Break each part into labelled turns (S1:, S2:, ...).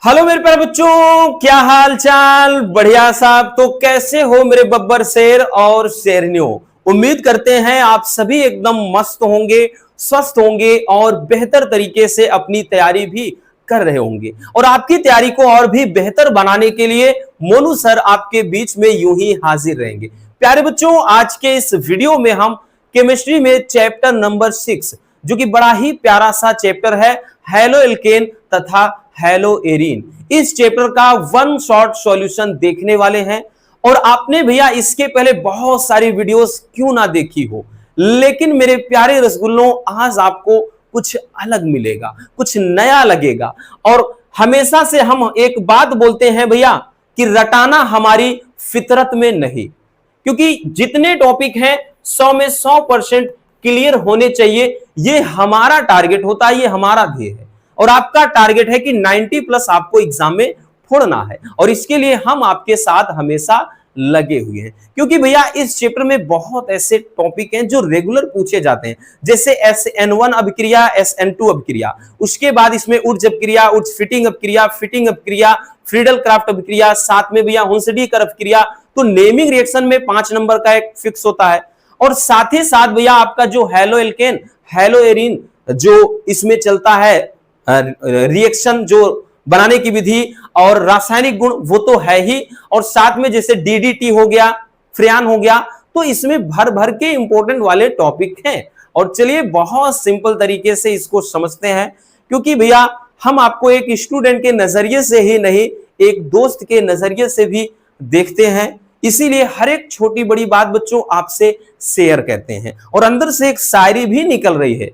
S1: Hello मेरे प्यारे बच्चों, क्या हाल चाल। बढ़िया साहब। तो कैसे हो मेरे बब्बर शेर और शेरनियों। उम्मीद करते हैं आप सभी एकदम मस्त होंगे, स्वस्थ होंगे और बेहतर तरीके से अपनी तैयारी भी कर रहे होंगे। और आपकी तैयारी को और भी बेहतर बनाने के लिए मोनू सर आपके बीच में यूं ही हाजिर रहेंगे। प्यारे बच्चों, आज के इस वीडियो में हम केमिस्ट्री में चैप्टर नंबर 6, जो कि बड़ा ही प्यारा सा चैप्टर है, हैलो एल्केन तथा हैलो एरीन, इस चैप्टर का वन शॉट सॉल्यूशन देखने वाले हैं। और आपने भैया इसके पहले बहुत सारी वीडियोस क्यों ना देखी हो, लेकिन मेरे प्यारे रसगुल्लों आज आपको कुछ अलग मिलेगा, कुछ नया लगेगा। और हमेशा से हम एक बात बोलते हैं भैया कि रटाना हमारी फितरत में नहीं, क्योंकि जितने टॉपिक हैं 100 में 100% क्लियर होने चाहिए, ये हमारा टारगेट होता है, ये हमारा ध्येय है। और आपका टारगेट है कि 90+ आपको एग्जाम में फोड़ना है, और इसके लिए हम आपके साथ हमेशा लगे हुए हैं। क्योंकि भैया इस चैप्टर में बहुत ऐसे टॉपिक हैं जो रेगुलर पूछे जाते हैं, जैसे SN1 अभिक्रिया, SN2 अभिक्रिया, उसके बाद इसमें ऊर्ज अभिक्रिया, ऊर्ज फिटिंग अभिक्रिया, फिटिंग अभिक्रिया, फ्रीडल क्राफ्ट अभिक्रिया, साथ में भैया हुंसडीकर अभिक्रिया। तो नेमिंग रिएक्शन में 5 नंबर का एक फिक्स होता है। और साथ ही साथ भैया आपका जो हैलो एल्केन हैलो एरीन जो इसमें चलता है, रिएक्शन जो बनाने की विधि और रासायनिक गुण, वो तो है ही। और साथ में जैसे DDT हो गया, फ्रेयान हो गया, तो इसमें भर भर के इंपॉर्टेंट वाले टॉपिक हैं। और चलिए बहुत सिंपल तरीके से इसको समझते हैं, क्योंकि भैया हम आपको एक स्टूडेंट के नजरिए से ही नहीं, एक दोस्त के नजरिए से भी देखते हैं। इसीलिए हर एक छोटी बड़ी बात बच्चों आपसे शेयर करते हैं। और अंदर से एक शायरी भी निकल रही है,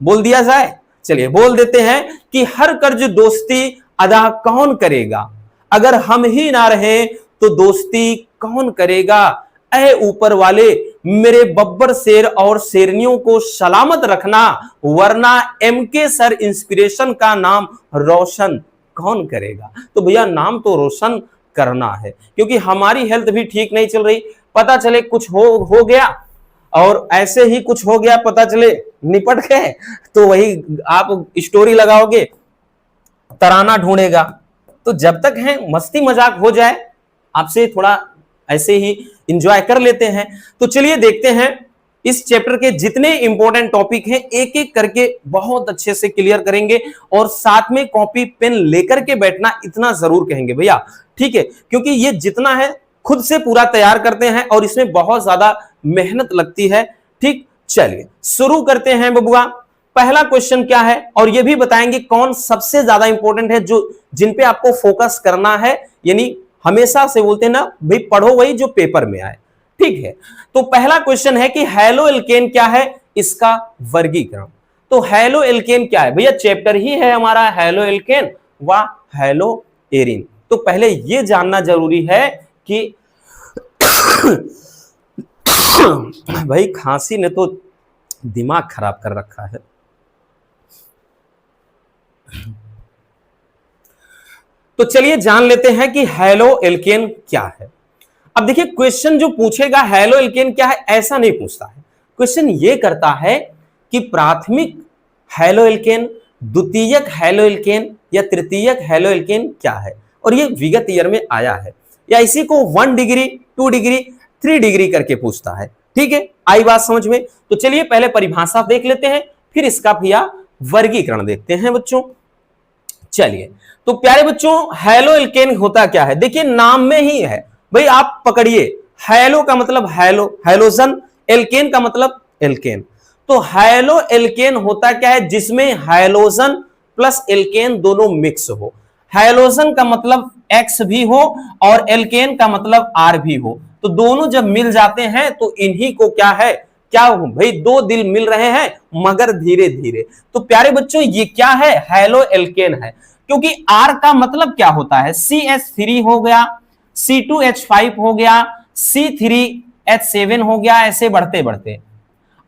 S1: बोल दिया जाए। चलिए बोल देते हैं कि हर कर्ज दोस्ती अदा कौन करेगा, अगर हम ही ना रहे तो दोस्ती कौन करेगा। ऐ ऊपर वाले मेरे बब्बर शेर और शेरनियों को सलामत रखना, वरना MK सर इंस्पिरेशन का नाम रोशन कौन करेगा। तो भैया नाम तो रोशन करना है, क्योंकि हमारी हेल्थ भी ठीक नहीं चल रही। पता चले कुछ हो गया और ऐसे ही कुछ हो गया, पता चले निपट गए, तो वही आप स्टोरी लगाओगे, तराना ढूंढेगा। तो जब तक है मस्ती मजाक हो जाए, आपसे थोड़ा ऐसे ही एंजॉय कर लेते हैं। तो चलिए देखते हैं इस चैप्टर के जितने इंपॉर्टेंट टॉपिक हैं, एक एक करके बहुत अच्छे से क्लियर करेंगे। और साथ में कॉपी पेन लेकर के बैठना, इतना जरूर कहेंगे भैया, ठीक है, क्योंकि ये जितना है खुद से पूरा तैयार करते हैं और इसमें बहुत ज्यादा मेहनत लगती है। ठीक, चलिए शुरू करते हैं बबुआ। पहला क्वेश्चन क्या है, और ये भी बताएंगे कौन सबसे ज्यादा इंपॉर्टेंट है, जो जिन पे आपको फोकस करना है। यानी हमेशा से बोलते हैं ना भाई, पढ़ो वही जो पेपर में आए, ठीक है। तो पहला क्वेश्चन है कि हैलो एल्केन क्या है, इसका वर्गीकरण। तो हैलो एल्केन क्या है भैया, चैप्टर ही है हमारा हैलो एल्केन व हैलो एरीन। तो पहले यह जानना जरूरी है कि भाई खांसी ने तो दिमाग खराब कर रखा है। तो चलिए जान लेते हैं कि हैलो एल्केन क्या है। अब देखिए क्वेश्चन जो पूछेगा हैलो एल्केन क्या है, ऐसा नहीं पूछता है। क्वेश्चन ये करता है कि प्राथमिक हैलो एल्केन, द्वितीयक हैलो एल्केन या तृतीयक हैलो एल्केन क्या है। और ये विगत ईयर में आया है, या इसी को 1 डिग्री, 2 डिग्री, 3 डिग्री करके पूछता है। ठीक है, आई बात समझ में। तो चलिए पहले परिभाषा देख लेते हैं, फिर इसका भैया वर्गीकरण देखते हैं बच्चों। चलिए तो प्यारे बच्चों, हैलो एल्केन होता क्या है, देखिए नाम में ही है भाई, आप पकड़िए। हैलो का मतलब हैलो, हैलोजन, एल्केन का मतलब एल्केन। तो हैलो एल्केन होता क्या है, जिसमें हैलोजन प्लस एल्केन दोनों मिक्स हो। हैलोजन का मतलब X भी हो और एल्केन का मतलब R भी हो, तो दोनों जब मिल जाते हैं तो इन्हीं को क्या है, क्या हो भाई, दो दिल मिल रहे हैं मगर धीरे धीरे। तो प्यारे बच्चों ये क्या है, हैलो एल्केन है। क्योंकि R का मतलब क्या होता है, CH3 हो गया, C2H5 हो गया, C3H7 हो गया, ऐसे बढ़ते बढ़ते।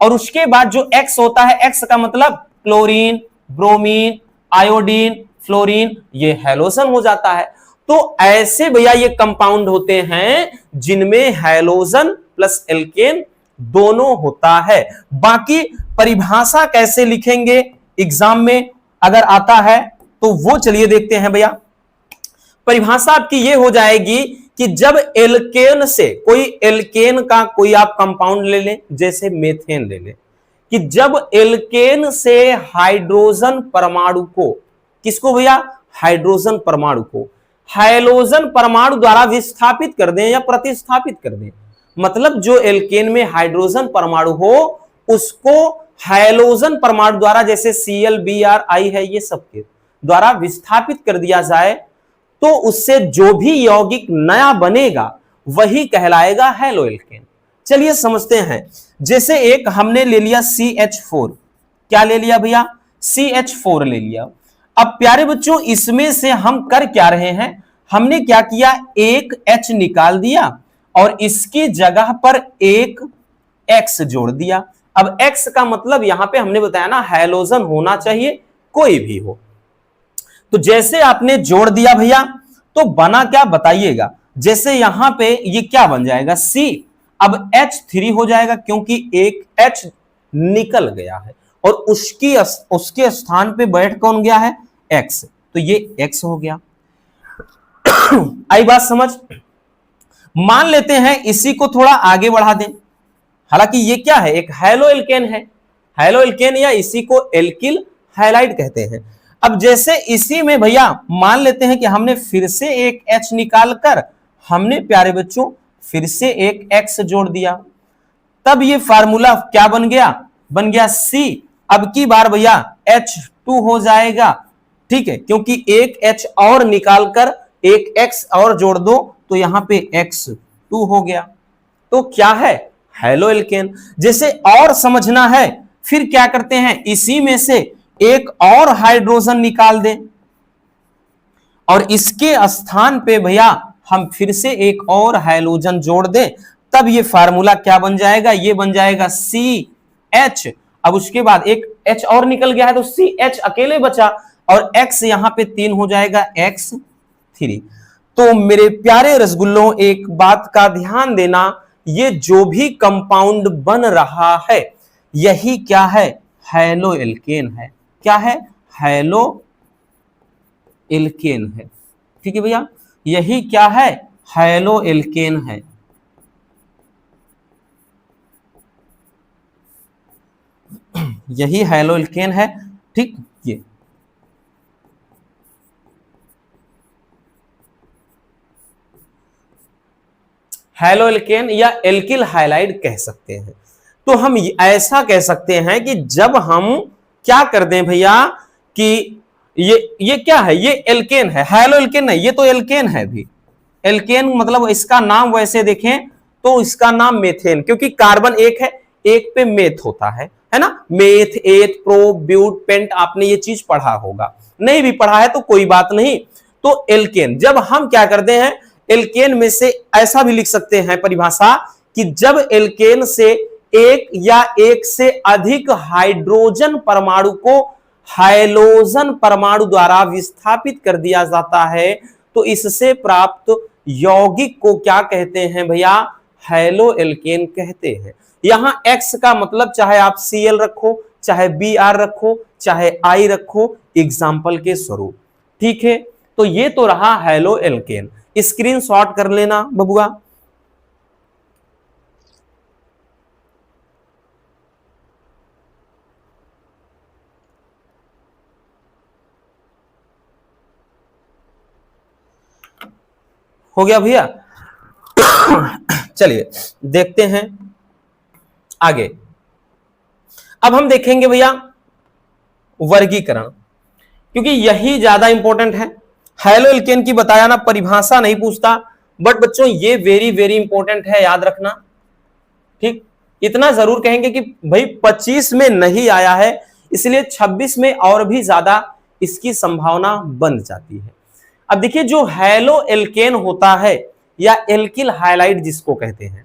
S1: और उसके बाद जो X होता है, X का मतलब क्लोरीन, ब्रोमीन, आयोडीन, फ्लोरीन, ये हैलोजन हो जाता है। तो ऐसे भैया ये कंपाउंड होते हैं जिनमें हैलोजन प्लस एल्केन दोनों होता है। बाकी परिभाषा कैसे लिखेंगे एग्जाम में अगर आता है तो वो चलिए देखते हैं भैया। परिभाषा आपकी ये हो जाएगी कि जब एल्केन से कोई एल्केन का कोई आप कंपाउंड ले लें, जैसे मेथेन ले लें, कि जब एल्केन से हाइड्रोजन परमाणु को, किसको भैया, हाइड्रोजन परमाणु को हैलोजन परमाणु द्वारा विस्थापित कर दें या प्रतिस्थापित कर दें, मतलब जो एल्केन में हाइड्रोजन परमाणु हो उसको हैलोजन परमाणु द्वारा, जैसे ClBr है, ये सबके द्वारा विस्थापित कर दिया जाए, तो उससे जो भी यौगिक नया बनेगा वही कहलाएगा हैलो एल्केन। चलिए समझते हैं। जैसे एक हमने ले लिया CH4, क्या ले लिया भैया, CH4 ले लिया। अब प्यारे बच्चों इसमें से हम कर क्या रहे हैं, हमने क्या किया, एक H निकाल दिया और इसकी जगह पर एक X जोड़ दिया। अब X का मतलब यहां पे हमने बताया ना हैलोजन होना चाहिए, कोई भी हो। तो जैसे आपने जोड़ दिया भैया तो बना क्या बताइएगा, जैसे यहां पे ये क्या बन जाएगा C, अब H3 हो जाएगा क्योंकि एक H निकल गया है और उसके स्थान पे बैठ कौन गया है, X, तो ये X हो गया। आई बात समझ। मान लेते हैं इसी को थोड़ा आगे बढ़ा दें, हालांकि ये क्या है, एक हैलो एल्केन है, हैलो एल्केन या इसी को एल्किल हैलाइड कहते हैं। अब जैसे इसी में भैया मान लेते हैं कि हमने फिर से एक H निकालकर हमने प्यारे बच्चों फिर से एक X जोड़ दिया, तब ये फार्मूला क्या बन गया, बन गया C। अब की बार भैया H2 हो जाएगा, ठीक है, क्योंकि एक H और निकालकर एक X और जोड़ दो तो यहां पे X2 हो गया, तो क्या है, हैलो एल्केन। जैसे और समझना है फिर क्या करते हैं, इसी में से एक और हाइड्रोजन निकाल दें और इसके स्थान पे भैया हम फिर से एक और हाइड्रोजन जोड़ दें, तब ये फार्मूला क्या बन जाएगा, ये बन जाएगा CH। अब उसके बाद एक H और निकल गया है तो CH अकेले बचा और X यहां पे 3 हो जाएगा, X3। तो मेरे प्यारे रसगुल्लों एक बात का ध्यान देना, ये जो भी कंपाउंड बन रहा है यही क्या है, हैलो एल्केन है। क्या है, हैलो एल्केन है, ठीक है भैया, यही क्या है, हैलो एल्केन है। यही हैलो एल्केन है, ठीक। ये हैलो एल्केन या एल्किल हाइलाइड कह सकते हैं। तो हम ऐसा कह सकते हैं कि जब हम क्या कर दें भैया कि ये क्या है, ये एल्केन है, हैलो एल्केन नहीं, ये तो एल्केन है भी। एल्केन मतलब इसका नाम वैसे देखें तो इसका नाम मेथेन, क्योंकि कार्बन एक है, एक पे मेथ होता है ना, मेथ, एथ, प्रो, ब्यूट, पेंट, आपने ये चीज पढ़ा होगा, नहीं भी पढ़ा है तो कोई बात नहीं। तो एल्केन जब हम क्या करते हैं, एल्केन में से ऐसा भी लिख सकते हैं परिभाषा कि जब एल्केन से एक या एक से अधिक हाइड्रोजन परमाणु को हाइलोजन परमाणु द्वारा विस्थापित कर दिया जाता है तो इससे प्राप्त यौगिक को क्या कहते हैं भैया, हैलो एल्केन कहते हैं। यहां X का मतलब चाहे आप Cl रखो, चाहे Br रखो, चाहे I रखो, एग्जाम्पल के स्वरूप, ठीक है। तो ये तो रहा हैलो एल्केन, स्क्रीनशॉट कर लेना बबुआ। हो गया भैया। चलिए देखते हैं आगे। अब हम देखेंगे भैया वर्गीकरण, क्योंकि यही ज्यादा इंपॉर्टेंट है। हैलो एल्केन की बताया ना, परिभाषा नहीं पूछता, बट बच्चों ये वेरी वेरी इंपॉर्टेंट है, याद रखना, ठीक। इतना जरूर कहेंगे कि भाई 25 में नहीं आया है, इसलिए 26 में और भी ज्यादा इसकी संभावना बन जाती है। अब देखिए जो हैलो एल्केन होता है या एल्किल हाइलाइड जिसको कहते हैं,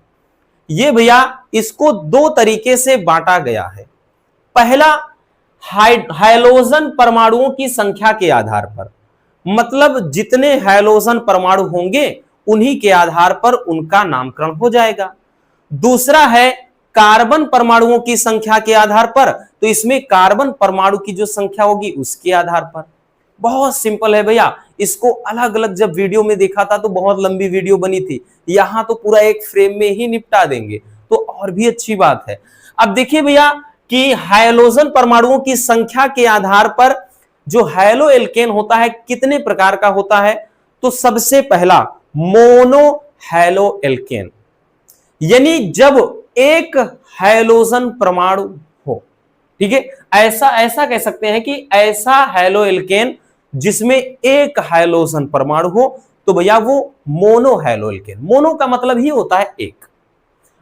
S1: ये भैया इसको दो तरीके से बांटा गया है। पहला हाइलोजन परमाणुओं की संख्या के आधार पर, मतलब जितने हाइलोजन परमाणु होंगे उन्हीं के आधार पर उनका नामकरण हो जाएगा। दूसरा है कार्बन परमाणुओं की संख्या के आधार पर, तो इसमें कार्बन परमाणु की जो संख्या होगी उसके आधार पर। बहुत सिंपल है भैया। इसको अलग अलग जब वीडियो में देखा था तो बहुत लंबी वीडियो बनी थी, यहां तो पूरा एक फ्रेम में ही निपटा देंगे, तो और भी अच्छी बात है। अब देखिए भैया कि हाइड्रोजन परमाणुओं की संख्या के आधार पर जो हैलो एल्केन होता है कितने प्रकार का होता है, तो सबसे पहला मोनो हैलो एल्केन, यानी जब एक हाइड्रोजन परमाणु हो, ठीक है, ऐसा ऐसा कह सकते हैं कि ऐसा हैलो एल्केन जिसमें एक हाइड्रोजन परमाणु हो, तो भैया वो मोनो हैलो एल्केन, मोनो का मतलब ही होता है एक।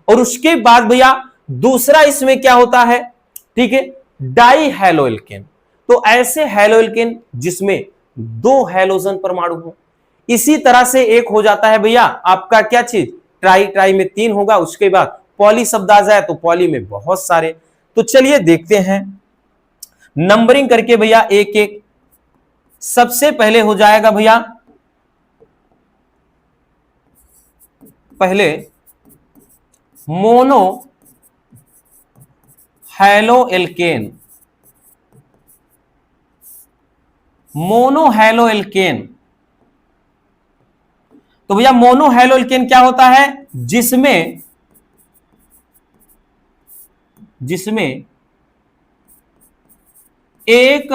S1: और उसके बाद भैया दूसरा इसमें क्या होता है, ठीक है, डाई हैलो एल्केन, तो ऐसे हैलो एल्केन जिसमें दो हाइड्रोजन परमाणु हो। इसी तरह से एक हो जाता है भैया आपका क्या चीज, ट्राई, ट्राई में 3 होगा, उसके बाद पॉली शब्द आ जाए तो पॉली में बहुत सारे। तो चलिए देखते हैं नंबरिंग करके भैया एक एक। सबसे पहले हो जाएगा भैया, पहले mono halo alkane, mono halo alkane. तो भैया मोनो हैलो एल्केन क्या होता है, जिसमें एक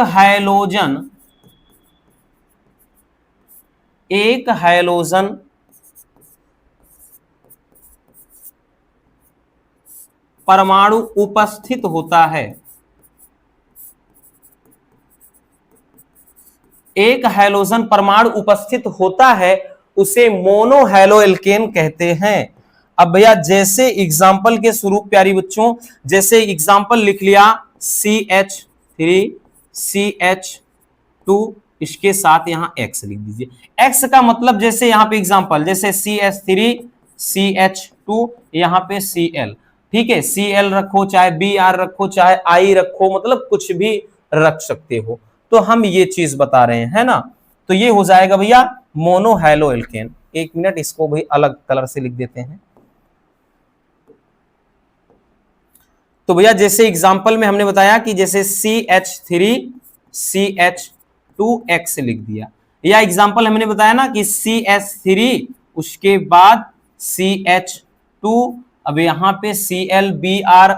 S1: हाइड्रोजन परमाणु उपस्थित होता है, एक हाइड्रोजन परमाणु उपस्थित होता है, उसे मोनो हैलो एल्केन कहते हैं। अब भैया जैसे एग्जाम्पल के स्वरूप प्यारी बच्चों, जैसे एग्जाम्पल लिख लिया CH3CH2, इसके साथ यहां X लिख दीजिए। X का मतलब जैसे यहां पे एग्जाम्पल, जैसे CH3CH2, यहां पे Cl, ठीक है, Cl रखो, चाहे Br रखो, चाहे I रखो, मतलब कुछ भी रख सकते हो। तो हम ये चीज बता रहे हैं, है ना। तो ये हो जाएगा भैया मोनो हैलो एल्केन। एक मिनट, इसको भी अलग कलर से लिख देते हैं। तो भैया जैसे एग्जांपल में हमने बताया कि जैसे CH3CH2X लिख दिया, या एग्जांपल हमने बताया ना कि CH3 उसके बाद CH2, अब यहां पे ClBr,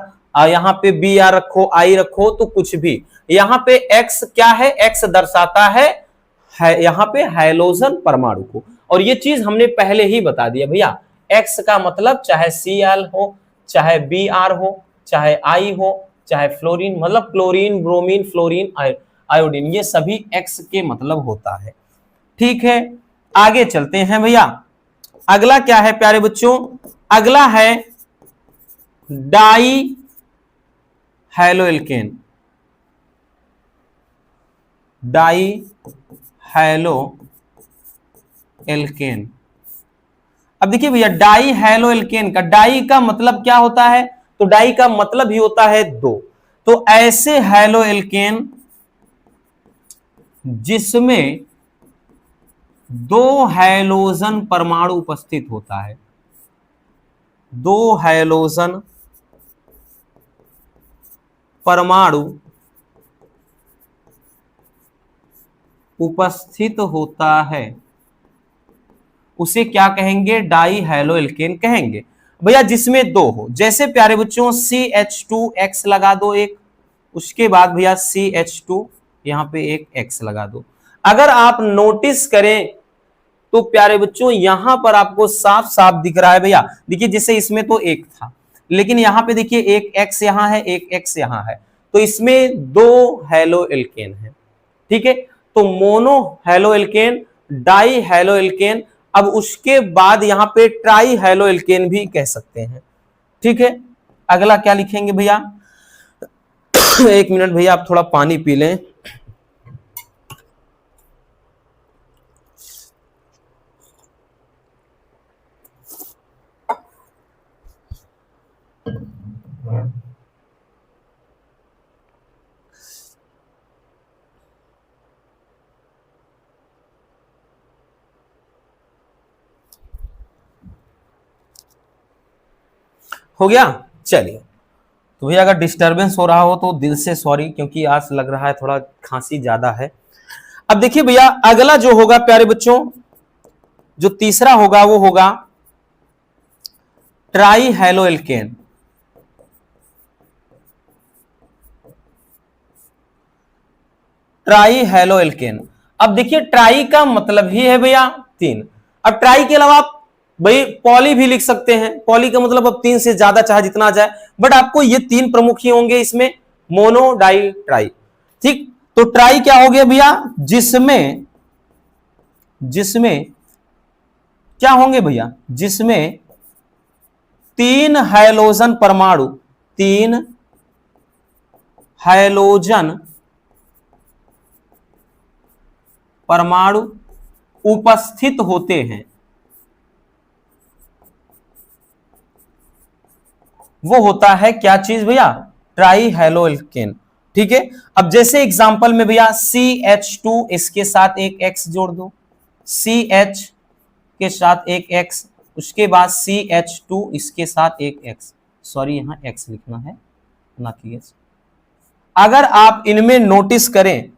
S1: यहां पे Br रखो, I रखो, तो कुछ भी। यहां पे X क्या है, X दर्शाता है यहां पे हाइड्रोजन परमाणु को, और ये चीज हमने पहले ही बता दिया भैया। X का मतलब चाहे Cl हो, चाहे Br हो, चाहे आई हो, चाहे फ्लोरीन, मतलब क्लोरीन, ब्रोमीन, फ्लोरीन, आयोडीन, ये सभी X के मतलब होता है। ठीक है, आगे चलते हैं भैया। अगला क्या है प्यारे बच्चों, अगला है di halo alkane, di halo alkane. अब देखिए भैया डाई हैलो एल्केन का, डाई का मतलब क्या होता है, तो डाई का मतलब ही होता है दो। तो ऐसे हैलो एल्केन जिसमें दो हाइड्रोजन परमाणु उपस्थित होता है, दो हाइड्रोजन परमाणु उपस्थित होता है, उसे क्या कहेंगे, डाई हैलो एल्केन कहेंगे भैया। जिसमें दो हो, जैसे प्यारे बच्चों CH2X लगा दो एक, उसके बाद भैया CH2, यहां पे एक X लगा दो। अगर आप नोटिस करें तो प्यारे बच्चों यहां पर आपको साफ साफ दिख रहा है भैया, देखिए जैसे इसमें तो एक था, लेकिन यहां पे देखिए एक X यहां है, एक X यहां है, तो इसमें दो हैलो एल्केन है। ठीक है, तो mono halo alkane, di halo alkane, अब उसके बाद यहां पे ट्राई हैलो एल्केन भी कह सकते हैं। ठीक है, अगला क्या लिखेंगे भैया एक मिनट भैया, आप थोड़ा पानी पी लें। हो गया, चलिए। तो भैया अगर डिस्टरबेंस हो रहा हो तो दिल से सॉरी, क्योंकि आज लग रहा है थोड़ा खांसी ज्यादा है। अब देखिए भैया अगला जो होगा प्यारे बच्चों, जो तीसरा होगा वो होगा tri halo alkane. Tri halo alkane. अब देखिए ट्राई का मतलब ही है भैया 3। अब ट्राई के अलावा आप भाई पॉली भी लिख सकते हैं, पॉली का मतलब अब 3 से ज्यादा चाहे जितना आ जाए, बट आपको ये 3 प्रमुख ही होंगे इसमें, मोनो डाई ट्राई। ठीक, तो ट्राई क्या हो गया भैया, जिसमें क्या होंगे भैया, जिसमें 3 हाइलोजन परमाणु, 3 हाइलोजन परमाणु उपस्थित होते हैं, वो होता है क्या चीज भैया, ट्राई हैलो एल्केन। ठीक है, अब जैसे एग्जांपल में भैया CH2 इसके साथ एक X जोड़ दो, CH के साथ एक X, उसके बाद CH2 इसके साथ एक X, सॉरी यहां X लिखना है ना कि H। अगर आप इनमें नोटिस करें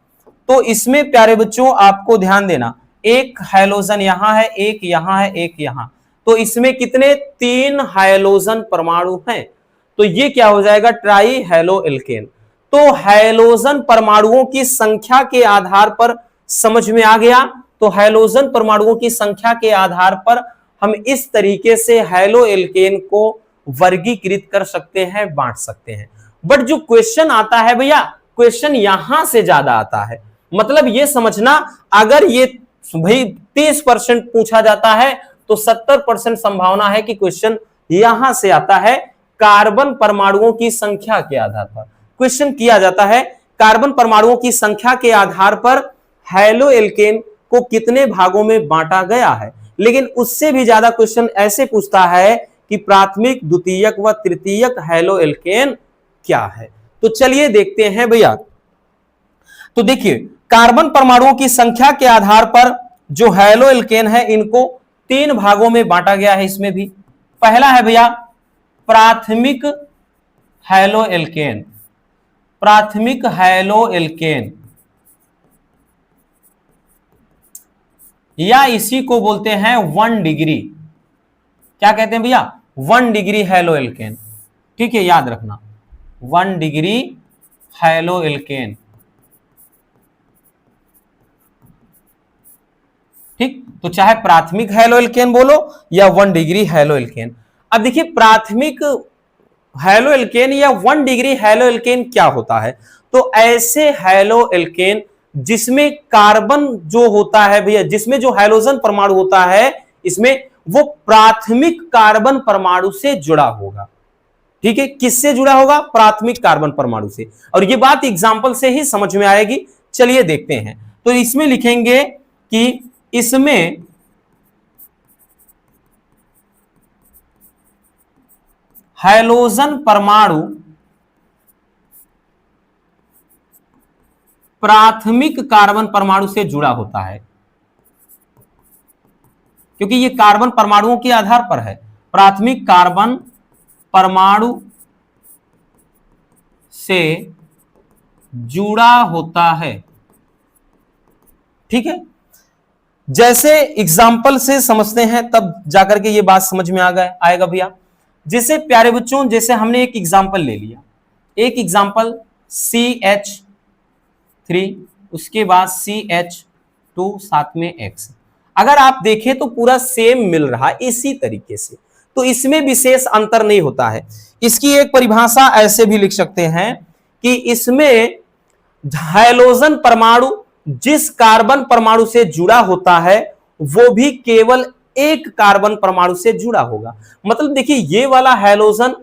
S1: तो इसमें प्यारे बच्चों आपको ध्यान देना, एक हाइलोजन यहां है, एक यहां है, एक यहां, तो इसमें कितने 3 हाइलोजन परमाणु हैं, तो ये क्या हो जाएगा, ट्राई हैलो एल्केन। तो हाइलोजन परमाणुओं की संख्या के आधार पर समझ में आ गया, तो हाइलोजन परमाणुओं की संख्या के आधार पर हम इस तरीके से हैलो एल्केन को वर्गीकृत कर सकते हैं, बांट सकते हैं। बट जो क्वेश्चन आता है भैया, क्वेश्चन यहां से ज्यादा आता है, मतलब ये समझना, अगर ये भाई 30% पूछा जाता है तो 70% संभावना है कि क्वेश्चन यहां से आता है। कार्बन परमाणुओं की संख्या के आधार पर क्वेश्चन किया जाता है, कार्बन परमाणुओं की संख्या के आधार पर हैलो एल्केन को कितने भागों में बांटा गया है। लेकिन उससे भी ज्यादा क्वेश्चन ऐसे पूछता है कि प्राथमिक, द्वितीयक व तृतीयक हैलो एल्केन क्या है। तो चलिए देखते हैं भैया। तो देखिए कार्बन परमाणुओं की संख्या के आधार पर जो हैलो एल्केन है इनको 3 भागों में बांटा गया है। इसमें भी पहला है भैया प्राथमिक हैलो एल्केन, प्राथमिक हैलो एल्केन, या इसी को बोलते हैं 1 डिग्री, क्या कहते हैं भैया, 1 डिग्री हैलो एल्केन। ठीक है, याद रखना 1 डिग्री हैलो एल्केन। ठीक, तो चाहे प्राथमिक हैलो एल्केन बोलो या 1 डिग्री हैलो एल्केन। अब देखिए प्राथमिक हैलो एल्केन या 1 डिग्री हैलो एल्केन क्या होता है, तो ऐसे हैलो एल्केन जिसमें कार्बन जो होता है भैया, जिसमें जो हाइड्रोजन परमाणु होता है इसमें वो प्राथमिक कार्बन परमाणु से जुड़ा होगा। ठीक है, किससे जुड़ा होगा, प्राथमिक कार्बन परमाणु से। और ये बात एग्जांपल से ही समझ में आएगी। चलिए देखते हैं, तो इसमें लिखेंगे कि इसमें हाइड्रोजन परमाणु प्राथमिक कार्बन परमाणु से जुड़ा होता है, क्योंकि ये कार्बन परमाणुओं के आधार पर है। प्राथमिक कार्बन परमाणु से जुड़ा होता है। ठीक है, जैसे एग्जाम्पल से समझते हैं तब जाकर के ये बात समझ में आएगा भैया। जैसे प्यारे बच्चों, जैसे हमने एक एग्जाम्पल ले लिया, एक एग्जाम्पल CH3, उसके बाद CH2 साथ में X। अगर आप देखें तो पूरा सेम मिल रहा है इसी तरीके से, तो इसमें विशेष अंतर नहीं होता है। इसकी एक परिभाषा ऐसे भी लिख सकते हैं कि इसमें हाइड्रोजन परमाणु जिस कार्बन परमाणु से जुड़ा होता है वो भी केवल एक कार्बन परमाणु से जुड़ा होगा। मतलब देखिए ये वाला हाइड्रोजन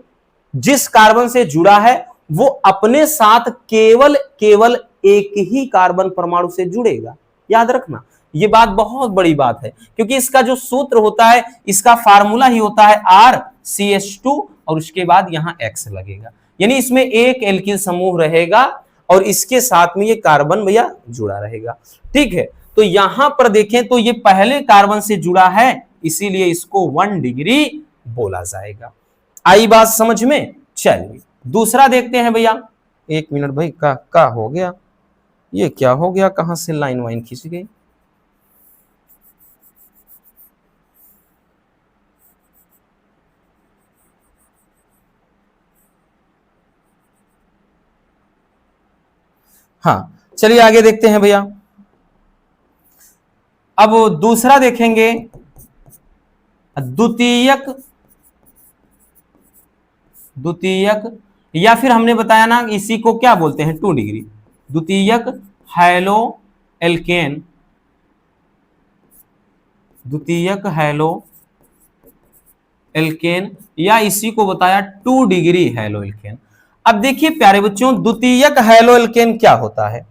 S1: जिस कार्बन से जुड़ा है वो अपने साथ केवल एक ही कार्बन परमाणु से जुड़ेगा। याद रखना, ये बात बहुत बड़ी बात है, क्योंकि इसका जो सूत्र होता है, इसका फार्मूला ही होता है RCH2 और उसके बाद यहां X लगेगा, यानी इसमें एक एल्किल समूह रहेगा और इसके साथ में ये कार्बन भैया जुड़ा रहेगा। ठीक है, तो यहां पर देखें तो ये पहले कार्बन से जुड़ा है, इसीलिए इसको 1 डिग्री बोला जाएगा। आई बात समझ में। चलिए दूसरा देखते हैं भैया। 1 मिनट भाई, का हो गया। ये क्या हो गया, कहां से लाइन वाइन खींच गई। हाँ चलिए आगे देखते हैं भैया। अब दूसरा देखेंगे, द्वितीयक, द्वितीयक या फिर हमने बताया ना इसी को क्या बोलते हैं, 2 डिग्री, द्वितीयक हैलो एल्केन, द्वितीयक हैलो एल्केन या इसी को बताया 2 डिग्री हैलो एल्केन। अब देखिए प्यारे बच्चों, द्वितीयक हैलो एल्केन क्या होता है।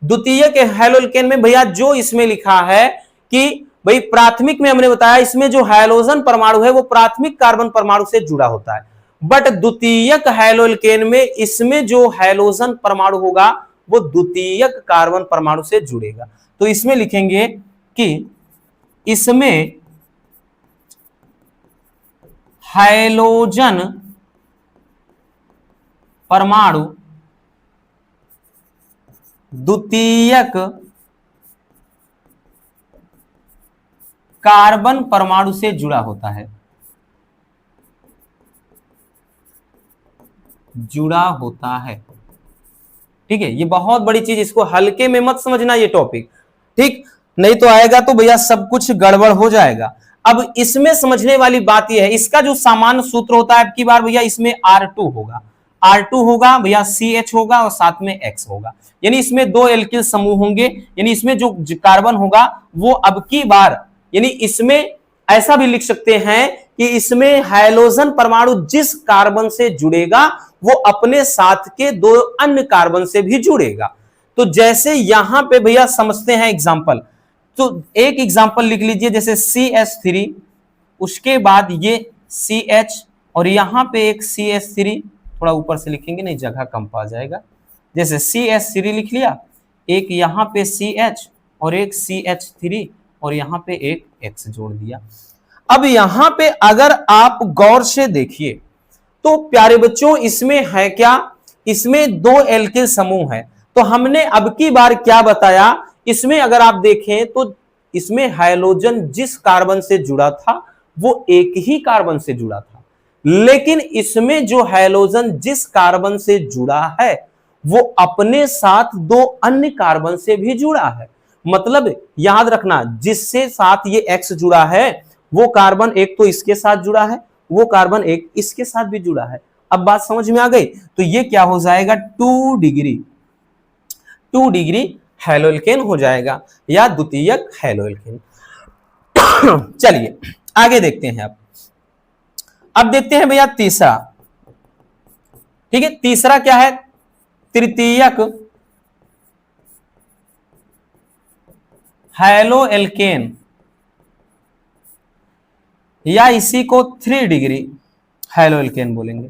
S1: द्वितीयक हैलो एल्केन में भैया जो इसमें लिखा है कि भाई प्राथमिक में हमने बताया इसमें जो हाइड्रोजन परमाणु है वो प्राथमिक कार्बन परमाणु से जुड़ा होता है, बट द्वितीयक हैलो एल्केन में इसमें जो हाइड्रोजन परमाणु होगा वो द्वितीयक कार्बन परमाणु से जुड़ेगा। तो इसमें लिखेंगे कि इसमें हाइड्रोजन परमाणु द्वितीयक कार्बन परमाणु से जुड़ा होता है, जुड़ा होता है। ठीक है, ये बहुत बड़ी चीज, इसको हल्के में मत समझना ये टॉपिक, ठीक, नहीं तो आएगा तो भैया सब कुछ गड़बड़ हो जाएगा। अब इसमें समझने वाली बात यह है, इसका जो सामान्य सूत्र होता है अब की बार भैया इसमें R2 होगा, R2 होगा भैया, CH होगा और साथ में X होगा, यानी इसमें 2 एल्किल समूह होंगे, यानी इसमें जो कार्बन होगा वो अब की बार, यानी इसमें ऐसा भी लिख सकते हैं कि इसमें हाइड्रोजन परमाणु जिस कार्बन से जुड़ेगा वो अपने साथ के 2 अन्य कार्बन से भी जुड़ेगा। तो जैसे यहां पे भैया समझते हैं एग्जांपल, तो एक एग्जांपल लिख लीजिए, जैसे CH3, उसके बाद ये CH और यहां पे एक CH3, थोड़ा ऊपर से लिखेंगे नहीं जगह कम पा जाएगा, जैसे CH3 लिख लिया, एक यहां पे CH और एक CH3 और यहां पे एक X जोड़ दिया। अब यहां पे अगर आप गौर से देखिए तो प्यारे बच्चों इसमें है क्या, इसमें 2 एल्किल समूह है। तो हमने अब की बार क्या बताया, इसमें अगर आप देखें तो इसमें हाइड्रोजन जिस कार्बन से जुड़ा था वो एक ही कार्बन से जुड़ा था, लेकिन इसमें जो हाइड्रोजन जिस कार्बन से जुड़ा है वो अपने साथ 2 अन्य कार्बन से भी जुड़ा है। मतलब याद रखना, जिससे साथ ये X जुड़ा है वो कार्बन एक तो इसके साथ जुड़ा है, वो कार्बन एक इसके साथ भी जुड़ा है। अब बात समझ में आ गई, तो ये क्या हो जाएगा, 2 डिग्री, 2 डिग्री हैलो एल्केन हो जाएगा या द्वितीयक हैलो एल्केन। चलिए आगे देखते हैं। अब देखते हैं भैया तीसरा, ठीक है, तीसरा क्या है, तृतीयक हैलो एल्केन या इसी को 3 डिग्री हैलो एल्केन बोलेंगे।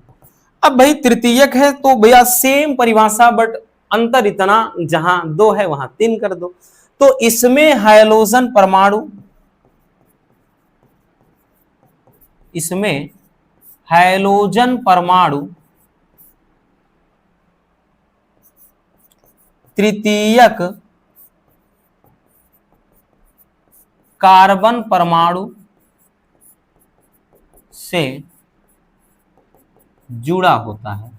S1: अब भाई तृतीयक है तो भैया सेम परिभाषा, बट अंतर इतना, जहां 2 है वहां 3 कर दो। तो इसमें हाइड्रोजन परमाणु, इसमें हाइड्रोजन परमाणु तृतीयक कार्बन परमाणु से जुड़ा होता है,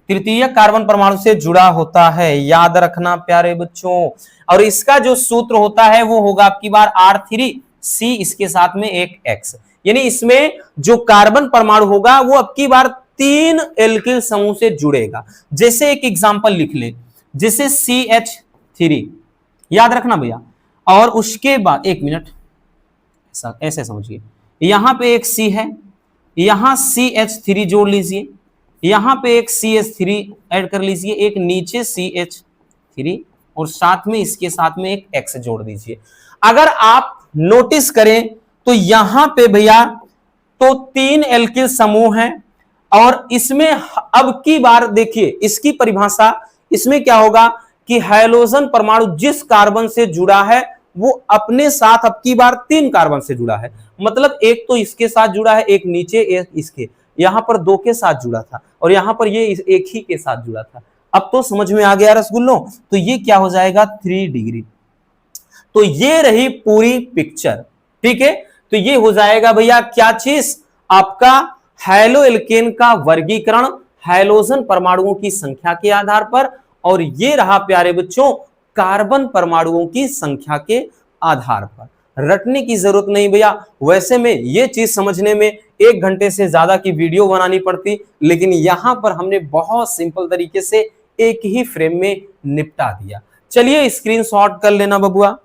S1: तृतीयक कार्बन परमाणु से जुड़ा होता है, याद रखना प्यारे बच्चों। और इसका जो सूत्र होता है वो होगा आपकी बार R3C, इसके साथ में एक X, यानी इसमें जो कार्बन परमाणु होगा वो अब की बार 3 एल्किल समूह से जुड़ेगा। जैसे एक एग्जांपल लिख ले, जैसे CH3, याद रखना भैया, और उसके बाद एक मिनट ऐसे समझिए, यहां पे एक C है, यहां CH3 जोड़ लीजिए, यहां पे एक CH3 ऐड कर लीजिए, एक नीचे CH3 और साथ में इसके साथ में एक X जोड़ दीजिए। अगर आप नोटिस करें तो यहां पे भैया तो 3 एल्किल समूह हैं और इसमें अब की बार देखिए इसकी परिभाषा, इसमें क्या होगा कि हाइड्रोजन परमाणु जिस कार्बन से जुड़ा है वो अपने साथ अब की बार 3 कार्बन से जुड़ा है। मतलब एक तो इसके साथ जुड़ा है, एक नीचे, एक इसके, यहां पर 2 के साथ जुड़ा था और यहां पर ये एक ही के साथ जुड़ा था। अब तो समझ में आ गया रसगुल्लो। तो ये क्या हो जाएगा 3 डिग्री। तो ये रही पूरी पिक्चर, ठीक है। तो ये हो जाएगा भैया क्या चीज, आपका हैलो एल्केन का वर्गीकरण हैलोजन परमाणुओं की संख्या के आधार पर, और ये रहा प्यारे बच्चों कार्बन परमाणुओं की संख्या के आधार पर। रटने की जरूरत नहीं भैया, वैसे में ये चीज समझने में 1 घंटे से ज्यादा की वीडियो बनानी पड़ती, लेकिन यहां पर हमने बहुत सिंपल तरीके से एक ही फ्रेम में निपटा दिया। चलिए स्क्रीनशॉट कर लेना बबुआ।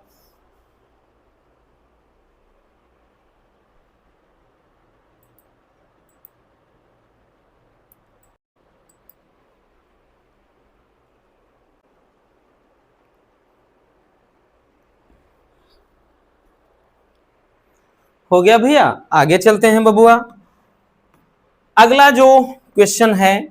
S1: हो गया भैया, आगे चलते हैं बबुआ। अगला जो क्वेश्चन है,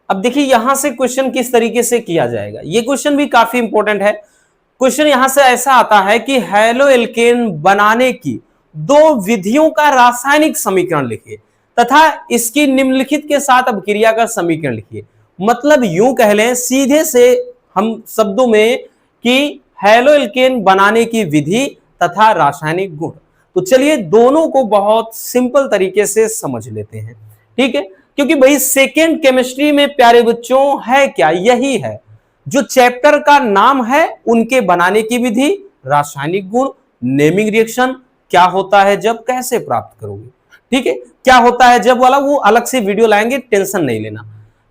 S1: अब देखिए यहां से क्वेश्चन किस तरीके से किया जाएगा। ये क्वेश्चन भी काफी इंपॉर्टेंट है। क्वेश्चन यहां से ऐसा आता है कि हैलो एल्केन बनाने की 2 विधियों का रासायनिक समीकरण लिखिए तथा इसकी निम्नलिखित के साथ अपक्रिया का समीकरण लिखिए। मतलब यूं कह लें सीधे से हम शब्दों में कि हैलो एल्केन बनाने की विधि तथा रासायनिक गुण। तो चलिए दोनों को बहुत सिंपल तरीके से समझ लेते हैं, ठीक है। क्योंकि भाई सेकेंड केमिस्ट्री में प्यारे बच्चों है क्या, यही है जो चैप्टर का नाम है, उनके बनाने की विधि, रासायनिक गुण, नेमिंग रिएक्शन, क्या होता है जब, कैसे प्राप्त करोगे, ठीक है। क्या होता है जब वाला वो अलग से वीडियो लाएंगे, टेंशन नहीं लेना।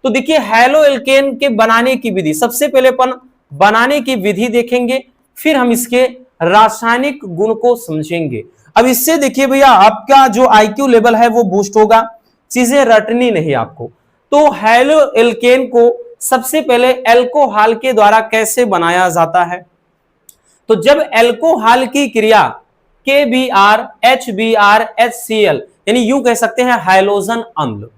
S1: तो देखिए हैलो एल्केन के बनाने की विधि, सबसे पहले अपन बनाने की विधि देखेंगे, फिर हम इसके रासायनिक गुण को समझेंगे। अब इससे देखिए भैया आपका जो आईक्यू लेवल है वो बूस्ट होगा, चीजें रटनी नहीं आपको। तो हैलो एल्केन को सबसे पहले एल्कोहल के द्वारा कैसे बनाया जाता है, तो जब एल्कोहल की क्रिया KBr HBr HCl, यानी यूं कह सकते हैं हैलोजन अम्ल,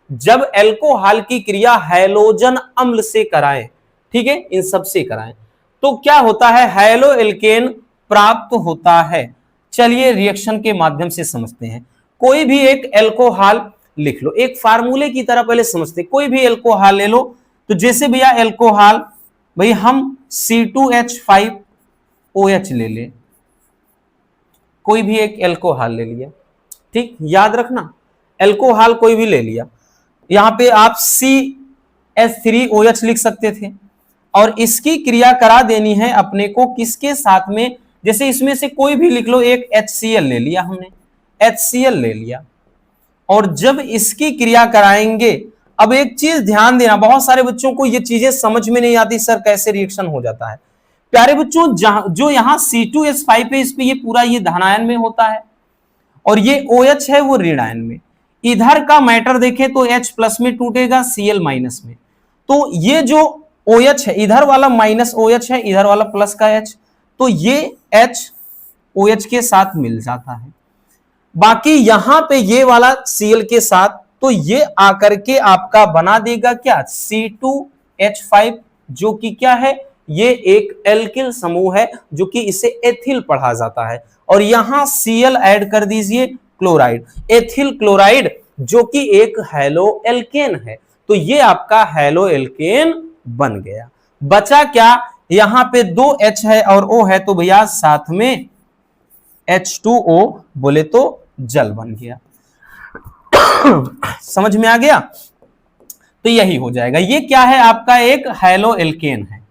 S1: जब एल्कोहल की क्रिया हैलोजन अम्ल से कराएं, ठीक है, इन सब से कराएं, तो क्या होता है, हैलो एल्केन प्राप्त होता है। चलिए रिएक्शन के माध्यम से समझते हैं। कोई भी एक एल्कोहल लिख लो, एक फार्मूले की तरह पहले समझते हैं। कोई भी एल्कोहल ले लो, तो जैसे भैया एल्कोहल, भाई हम C2H5OH ले ले, कोई भी एक एल्कोहल ले लिया, ठीक, याद रखना एल्कोहल कोई भी ले लिया। यहां पे आप CH3OH लिख सकते थे, और इसकी क्रिया करा देनी है अपने को किसके साथ में, जैसे इसमें से कोई भी लिख लो, एक HCl ले लिया हमने, HCl ले लिया, और जब इसकी क्रिया कराएंगे, अब एक चीज ध्यान देना, बहुत सारे बच्चों को ये चीजें समझ में नहीं आती, सर कैसे रिएक्शन हो जाता है। प्यारे बच्चों जो यहाँ C2H5 है, इस पे ये पूरा ये धनायन में होता है, और ये OH है वो ऋणायन में। इधर का मैटर देखें तो H प्लस में टूटेगा, Cl माइनस में। तो ये जो OH है, इधर वाला माइनस OH है, इधर वाला प्लस का H, तो ये H OH के साथ मिल जाता है। बाकी यहां पे ये वाला Cl के साथ, तो ये आकर के आपका बना देगा क्या, C2H5, जो कि क्या है, ये एक एल्किल समूह है, जो कि इसे एथिल पढ़ा जाता है। और यहां Cl ऐड कर दीजिए, क्लोराइड, एथिल क्लोराइड, जो कि एक हैलो एल्केन है। तो ये आपका हैलो एल्केन बन गया। बचा क्या, यहां पे 2 H है और O है, तो भैया साथ में H2O बोले तो जल बन गया। समझ में आ गया, तो यही हो जाएगा। ये क्या है, आपका एक हैलो एल्केन है,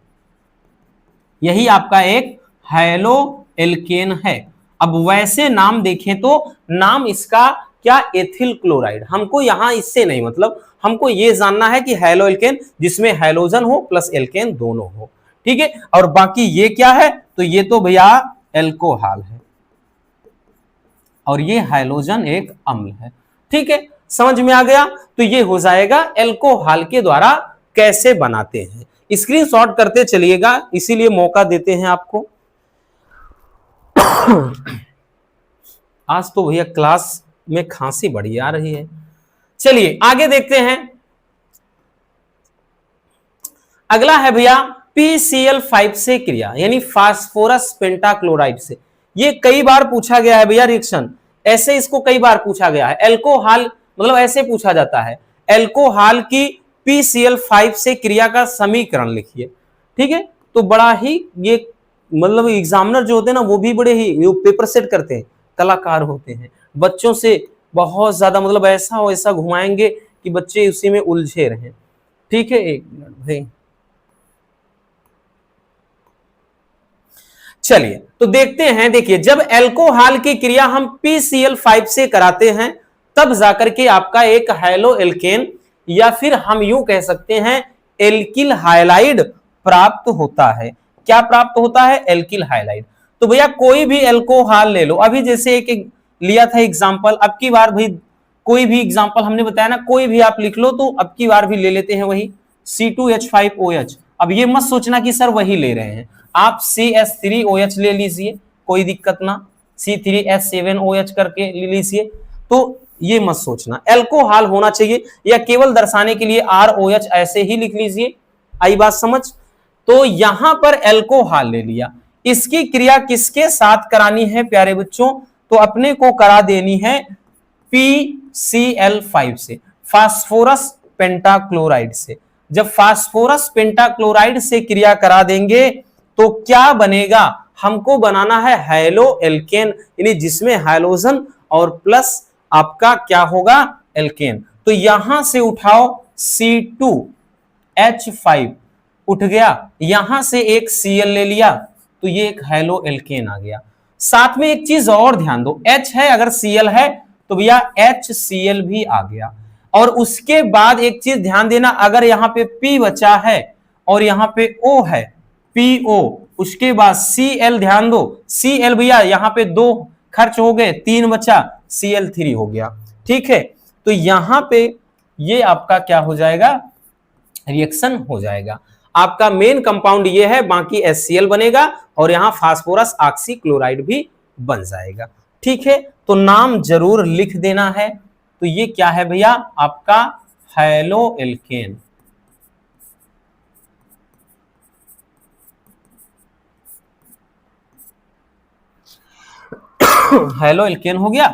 S1: यही आपका एक हैलो एल्केन है। अब वैसे नाम देखें तो नाम इसका क्या, एथिल क्लोराइड। हमको यहां इससे नहीं मतलब, हमको ये जानना है कि हैलो एल्केन जिसमें हैलोजन हो प्लस एल्केन दोनों हो, ठीक है। और बाकी ये क्या है, तो ये तो भैया एल्कोहल है, और ये हैलोजन एक अम्ल है, ठीक है। समझ में आ गया। तो ये हो जाएगा एल्कोहल के द्वारा कैसे बनाते हैं। स्क्रीनशॉट करते चलिएगा, इसीलिए मौका देते हैं आपको। आज तो भैया क्लास में खांसी बड़ी आ रही है। चलिए आगे देखते हैं। अगला है भैया PCl5 से क्रिया, यानी फास्फोरस पेंटाक्लोराइड से। ये कई बार पूछा गया है भैया रिएक्शन, ऐसे इसको कई बार पूछा गया है। एल्कोहल मतलब ऐसे पूछा जाता है, एल्कोहल की PCl5 से क्रिया का समीकरण लिखिए। ठीक है, तो बड़ा ही ये मतलब एग्जामिनर जो होते हैं ना वो भी बड़े ही पेपर सेट करते हैं, कलाकार होते हैं, बच्चों से बहुत ज्यादा मतलब ऐसा वैसा घुमाएंगे कि बच्चे उसी में उलझे रहें। ठीक है, एक मिनट भाई। चलिए तो देखते हैं, देखिए जब एल्कोहल की क्रिया हम PCl5 से कराते हैं तब जाकर के आपका एक हैलो एल्केन या फिर हम यूं कह सकते हैं एल्किल हाइलाइड प्राप्त होता है। क्या प्राप्त होता है? Alkyl halide. तो भैया कोई भी एल्कोहल ले लो, अभी जैसे एक लिया था एग्जांपल, अब की बार भाई कोई भी एग्जांपल हमने बताया ना, कोई भी आप लिख लो, तो अब की बार भी ले लेते हैं वही C2H5OH। अब ये मत सोचना कि सर वही ले रहे हैं, आप CH3OH ले लीजिए, कोई दिक्कत ना, C3H7OH करके ले लीजिए। तो ये मत सोचना एल्कोहल होना चाहिए, या केवल दर्शाने के लिए ROH ऐसे ही लिख लीजिए। आई बात समझ? तो यहां पर एल्कोहल ले लिया, इसकी क्रिया किसके साथ करानी है प्यारे बच्चों? तो अपने को करा देनी है PCl5 से, फास्फोरस पेंटाक्लोराइड से। जब फास्फोरस पेंटाक्लोराइड से क्रिया करा देंगे तो क्या बनेगा? हमको बनाना है हैलो एल्केन, यानी जिसमें हाइड्रोजन और प्लस आपका क्या होगा? एल्केन। तो यहां से उठाओ C2H5 उठ गया, यहां से एक Cl ले लिया, तो ये एक हैलो एल्केन आ गया। साथ में एक चीज और ध्यान दो, H है अगर Cl है तो भैया HCl भी आ गया। और उसके बाद एक चीज ध्यान देना, अगर यहां पे P बचा है और यहां पे O है, PO, उसके बाद Cl, ध्यान दो Cl भैया यहां पे 2 खर्च हो गए, 3 बचा, Cl3 हो गया। ठीक है, तो यहां पे ये आपका क्या हो जाएगा? रिएक्शन हो जाएगा। आपका मेन कंपाउंड ये है, बाकी HCl बनेगा और यहां फास्फोरस ऑक्सीक्लोराइड भी बन जाएगा। ठीक है, तो नाम जरूर लिख देना है। तो ये क्या है भैया? आपका हैलो एल्केन। हैलो एल्केन हो गया।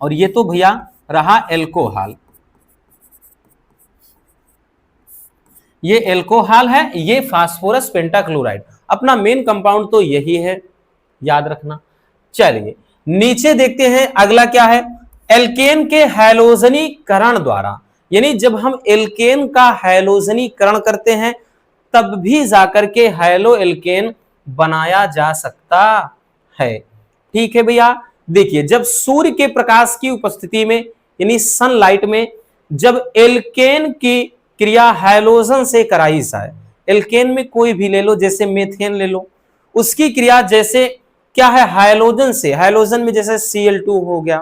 S1: और ये तो भैया रहा एल्कोहल, ये एल्कोहल है, ये फास्फोरस पेंटाक्लोराइड। अपना मेन कंपाउंड तो यही है, याद रखना। चलिए नीचे देखते हैं अगला क्या है। एल्केन के हैलोजनीकरण द्वारा, यानी जब हम एल्केन का हैलोजनीकरण करते हैं तब भी जाकर के हैलो एल्केन बनाया जा सकता है। ठीक है भैया, देखिए जब सूर्य के प्रकाश की उपस्थिति में यानी सनलाइट में जब एल्केन की क्रिया हैलोजन से कराई जाए, एल्केन में कोई भी ले लो, जैसे मेथेन ले लो, उसकी क्रिया जैसे क्या है? हाइड्रोजन से, हाइड्रोजन में जैसे Cl2 हो गया,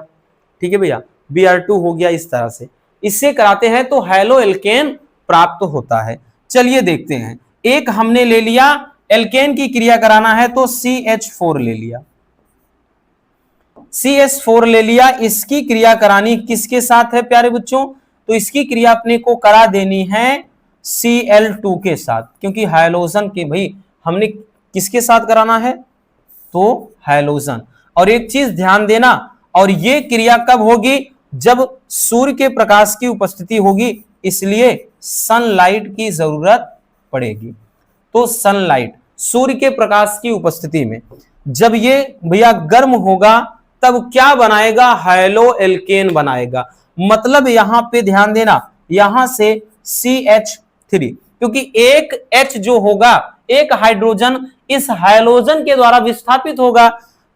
S1: ठीक है भैया, Br2 हो गया, इस तरह से इससे कराते हैं तो हैलो एल्केन प्राप्त होता है। चलिए देखते हैं, एक हमने ले लिया, एल्केन की क्रिया कराना है तो CH4 ले लिया, CH4 ले लिया, इसकी क्रिया करानी किसके साथ है प्यारे बच्चों? तो इसकी क्रिया अपने को करा देनी है Cl2 के साथ, क्योंकि हाइड्रोजन के भाई हमने किसके साथ कराना है? तो हाइड्रोजन। और एक चीज ध्यान देना, और ये क्रिया कब होगी? जब सूर्य के प्रकाश की उपस्थिति होगी, इसलिए सनलाइट की जरूरत पड़ेगी। तो सनलाइट, सूर्य के प्रकाश की उपस्थिति में जब ये भैया गर्म होगा तब क्या बनाएगा? हैलो एल्केन बनाएगा। मतलब यहां पे ध्यान देना, यहां से CH3, क्योंकि एक H जो होगा, एक हाइड्रोजन इस हाइड्रोजन के द्वारा विस्थापित होगा,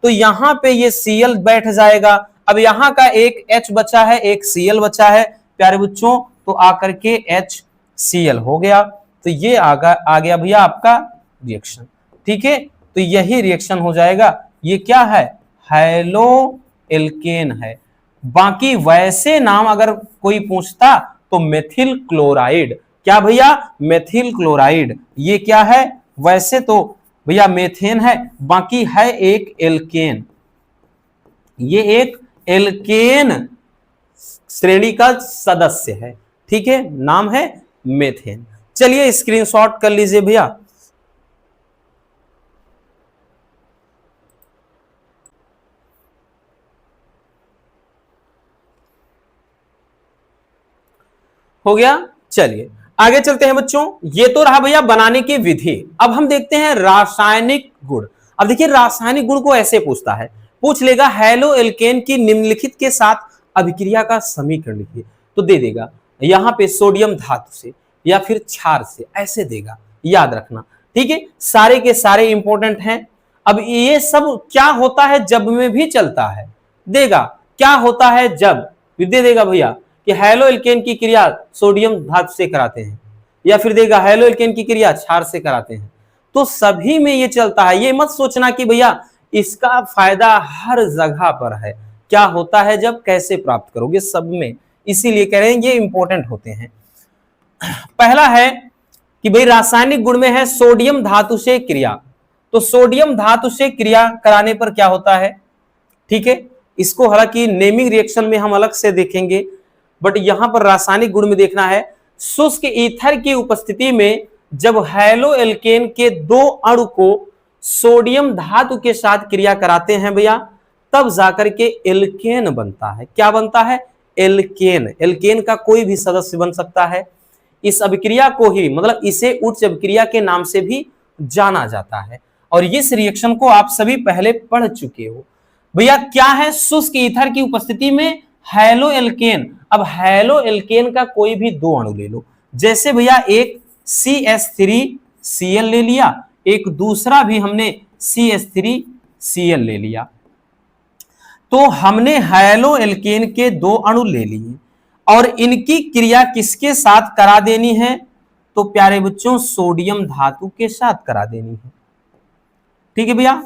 S1: तो यहां पे ये Cl बैठ जाएगा। अब यहां का एक H बचा है, एक Cl बचा है प्यारे बच्चों, तो आकर के HCl हो गया। तो ये आ गया भैया आपका रिएक्शन। ठीक है, तो यही रिएक्शन हो जाएगा। ये क्या है? हैलो एल्केन है। बाकी वैसे नाम अगर कोई पूछता तो मेथिल क्लोराइड। क्या भैया? Methyl chloride. ये क्या है? वैसे तो भैया मेथेन है, बाकी है एक एल्केन, ये एक एल्केन श्रेणी का सदस्य है। ठीक है, नाम है मेथेन। चलिए स्क्रीनशॉट कर लीजिए भैया। हो गया। चलिए आगे चलते हैं बच्चों। ये तो रहा भैया बनाने की विधि। अब हम देखते हैं रासायनिक गुण। अब देखिए रासायनिक गुण को ऐसे पूछता है, पूछ लेगा हैलो एल्केन की निम्नलिखित के साथ अभिक्रिया का समीकरण लिखिए, तो दे देगा यहां पे सोडियम धातु से या फिर क्षार से, ऐसे देगा, याद रखना। ठीक है, सारे के सारे इंपॉर्टेंट हैं। अब ये सब क्या होता है जब में भी चलता है, देगा क्या होता है जब, दे देगा भैया कि हैलो एल्केन की क्रिया सोडियम धातु से कराते हैं, या फिर देगा हैलो एल्केन की क्रिया क्षार से कराते हैं। तो सभी में ये चलता है। ये मत सोचना कि भैया इसका फायदा हर जगह पर है, क्या होता है जब, कैसे प्राप्त करोगे, सब में। इसीलिए कह रहे हैं ये इंपॉर्टेंट होते हैं। पहला है कि भाई रासायनिक गुण में है सोडियम धातु से क्रिया, तो सोडियम धातु से क्रिया कराने पर क्या होता है। ठीक है, इसको हालांकि नेमिंग रिएक्शन में हम अलग से देखेंगे, बट यहां पर रासायनिक गुण में देखना है शुष्क ईथर की उपस्थिति में जब हैलो एल्केन के दो अणु को सोडियम धातु के साथ क्रिया कराते हैं भैया, तब जाकर के एल्केन बनता है। क्या बनता है, एल्केन। एल्केन का कोई भी सदस्य बन सकता है। इस अभिक्रिया को ही मतलब इसे उच्च अभिक्रिया के नाम से भी जाना जाता है, और इस रिएक्शन को आप सभी पहले पढ़ चुके हो। भैया क्या है, शुष्क ईथर की उपस्थिति में हैलो एल्केन। अब हैलो एल्केन का कोई भी दो अणु ले लो, जैसे भैया एक CH3Cl ले लिया, एक दूसरा भी हमने CH3Cl ले लिया, तो हमने हैलो एल्केन के दो अणु ले लिए और इनकी क्रिया किसके साथ करा देनी है, तो प्यारे बच्चों सोडियम धातु के साथ करा देनी है। ठीक है भैया,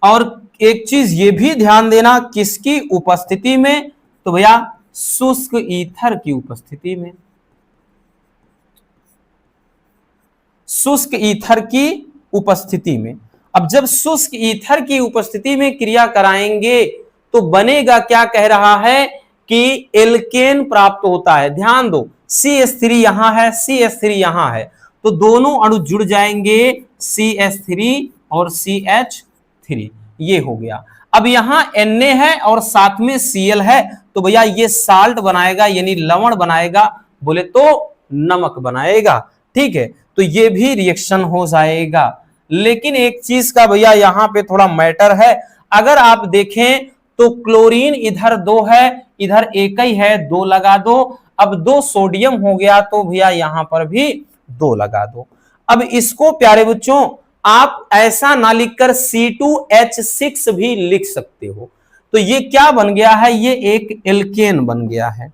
S1: और एक चीज ये भी ध्यान देना, किसकी उपस्थिति में, तो भैया शुष्क ईथर की उपस्थिति में। शुष्क ईथर की उपस्थिति में। अब जब शुष्क ईथर की उपस्थिति में क्रिया कराएंगे तो बनेगा क्या, कह रहा है कि एल्केन प्राप्त होता है। ध्यान दो, CH3 यहां है, CH3 यहां है, तो दोनों अणु जुड़ जाएंगे, CH3 और CH3, ये हो गया। अब यहां Na है और साथ में Cl है, तो भैया ये साल्ट बनाएगा, यानी लवण बनाएगा, बोले तो नमक बनाएगा। ठीक है, तो ये भी रिएक्शन हो जाएगा। लेकिन एक चीज का भैया यहां पे थोड़ा मैटर है, अगर आप देखें तो क्लोरीन इधर दो है, इधर एक ही है, दो लगा दो। अब दो सोडियम हो गया, तो भैया यहां पर भी दो लगा दो। अब इसको प्यारे बच्चों आप ऐसा ना लिखकर C2H6 भी लिख सकते हो, तो ये क्या बन गया है, ये एक एल्केन बन गया है।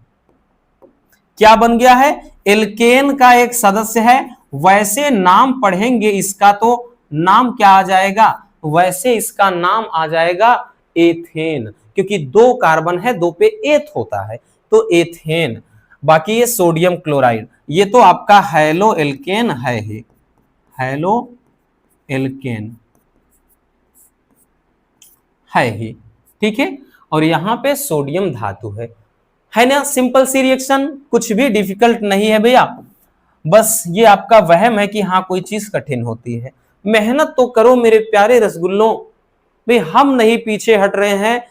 S1: क्या बन गया है, एल्केन का एक सदस्य है। वैसे नाम पढ़ेंगे इसका तो नाम क्या आ जाएगा, वैसे इसका नाम आ जाएगा एथेन, क्योंकि दो कार्बन है, दो पे एथ होता है, तो एथेन। बाकी ये सोडियम क्लोराइड, ये तो आपका हैलो एल्केन है ही, हैलो एल्केन है ही। ठीक है, और यहां पे सोडियम धातु है ना। सिंपल सी रिएक्शन, कुछ भी डिफिकल्ट नहीं है भैया। बस ये आपका वहम है कि हाँ कोई चीज कठिन होती है। मेहनत तो करो मेरे प्यारे रसगुल्लों, भाई हम नहीं पीछे हट रहे हैं।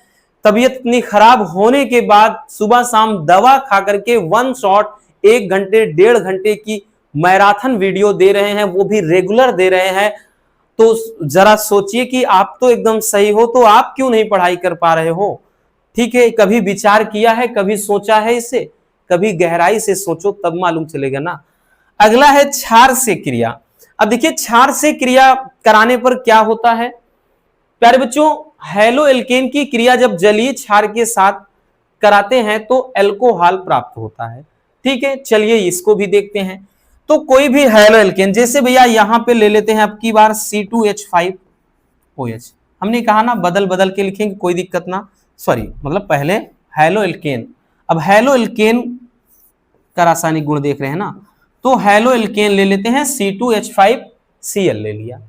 S1: तबीयत इतनी खराब होने के बाद सुबह शाम दवा खा करके वन शॉट 1 घंटे 1.5 घंटे की मैराथन वीडियो दे रहे हैं, वो भी रेगुलर दे रहे हैं। तो जरा सोचिए कि आप तो एकदम सही हो, तो आप क्यों नहीं पढ़ाई कर पा रहे हो। ठीक है, कभी विचार किया है, कभी सोचा है इसे, कभी गहराई से सोचो, तब मालूम चलेगा ना। अगला है क्षार से क्रिया। अब देखिए क्षार से क्रिया कराने पर क्या होता है प्यारे बच्चों, हैलो एल्केन की क्रिया जब जलीय क्षार के साथ कराते हैं तो एल्कोहल प्राप्त होता है। ठीक है, चलिए इसको भी देखते हैं। तो कोई भी हैलो एल्केन, जैसे भैया यहां पे ले लेते हैं अब की बार C2H5OH, हमने कहा ना बदल बदल के लिखेंगे, कोई दिक्कत ना, सॉरी मतलब पहले हैलो एल्केन। अब हैलो एल्केन का रासायनिक गुण देख रहे हैं ना, तो हैलो एल्केन ले लेते हैं, C2H5Cl ले लिया,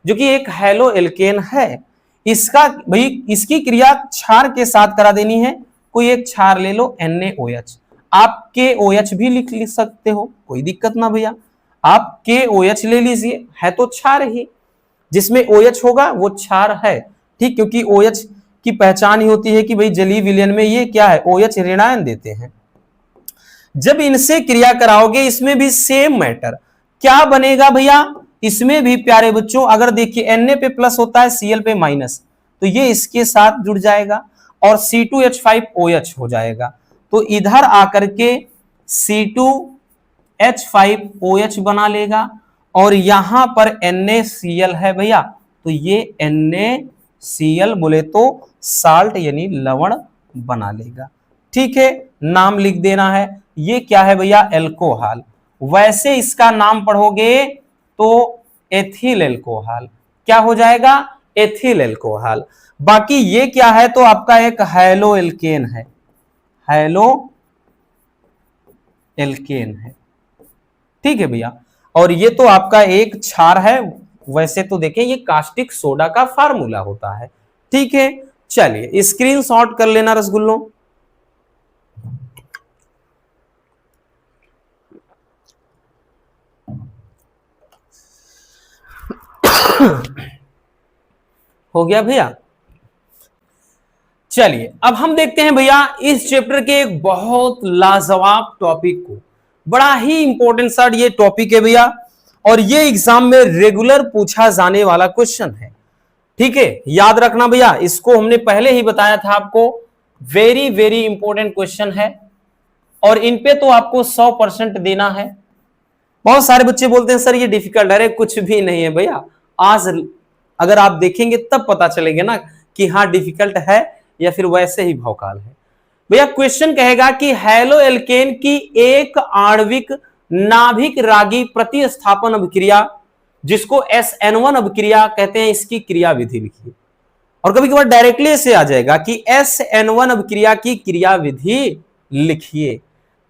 S1: जो कि एक हैलो एल्केन है। इसका भाई इसकी क्रिया क्षार के साथ करा देनी है, कोई एक क्षार ले लो NaOH, आप KOH भी लिख सकते हो, कोई दिक्कत ना भैया, आप KOH ले लीजिए, है तो क्षार ही, जिसमें OH होगा वो क्षार है। ठीक, क्योंकि OH की पहचान ही होती है कि भाई जलीय विलयन में ये क्या है, OH ऋणायन देते हैं। जब इनसे क्रिया कराओगे इसमें भी सेम मैटर क्या बनेगा भैया, इसमें भी प्यारे बच्चों अगर देखिए Na पे प्लस होता है Cl पे माइनस, तो ये इसके साथ जुड़ जाएगा और C2H5OH हो जाएगा, तो इधर आकर के C2H5OH बना लेगा और यहां पर NaCl है भैया, तो ये NaCl बोले तो साल्ट यानी लवण बना लेगा। ठीक है, नाम लिख देना है, ये क्या है भैया एल्कोहल, वैसे इसका नाम पढ़ोगे तो एथिल एल्कोहल, क्या हो जाएगा एथिल एल्कोहल। बाकी ये क्या है तो आपका एक हैलो एल्केन है, हैलो एल्केन है। ठीक है भैया, और ये तो आपका एक क्षार है, वैसे तो देखें ये कास्टिक सोडा का फार्मूला होता है। ठीक है, चलिए स्क्रीनशॉट कर लेना रसगुल्लों। हो गया भैया। चलिए अब हम देखते हैं भैया इस चैप्टर के एक बहुत लाजवाब टॉपिक को, बड़ा ही इंपॉर्टेंट सा ये टॉपिक है भैया, और ये एग्जाम में रेगुलर पूछा जाने वाला क्वेश्चन है। ठीक है, याद रखना भैया, इसको हमने पहले ही बताया था आपको, वेरी वेरी इंपॉर्टेंट क्वेश्चन है और इन पे तो आपको 100% देना है। बहुत सारे बच्चे बोलते हैं सर ये डिफिकल्ट है, अरे कुछ भी नहीं है भैया, आज अगर आप देखेंगे तब पता चलेगा ना कि हाँ डिफिकल्ट है या फिर वैसे ही भौकाल है। भैया क्वेश्चन कहेगा कि हैलो एल्केन की एक आणविक नाभिक रागी प्रतिस्थापन अभिक्रिया जिसको SN1 अभिक्रिया कहते हैं, इसकी क्रिया विधि लिखिए। और कभी कभार डायरेक्टली ऐसे आ जाएगा कि SN1 अभिक्रिया की क्रिया विधि लिखिए।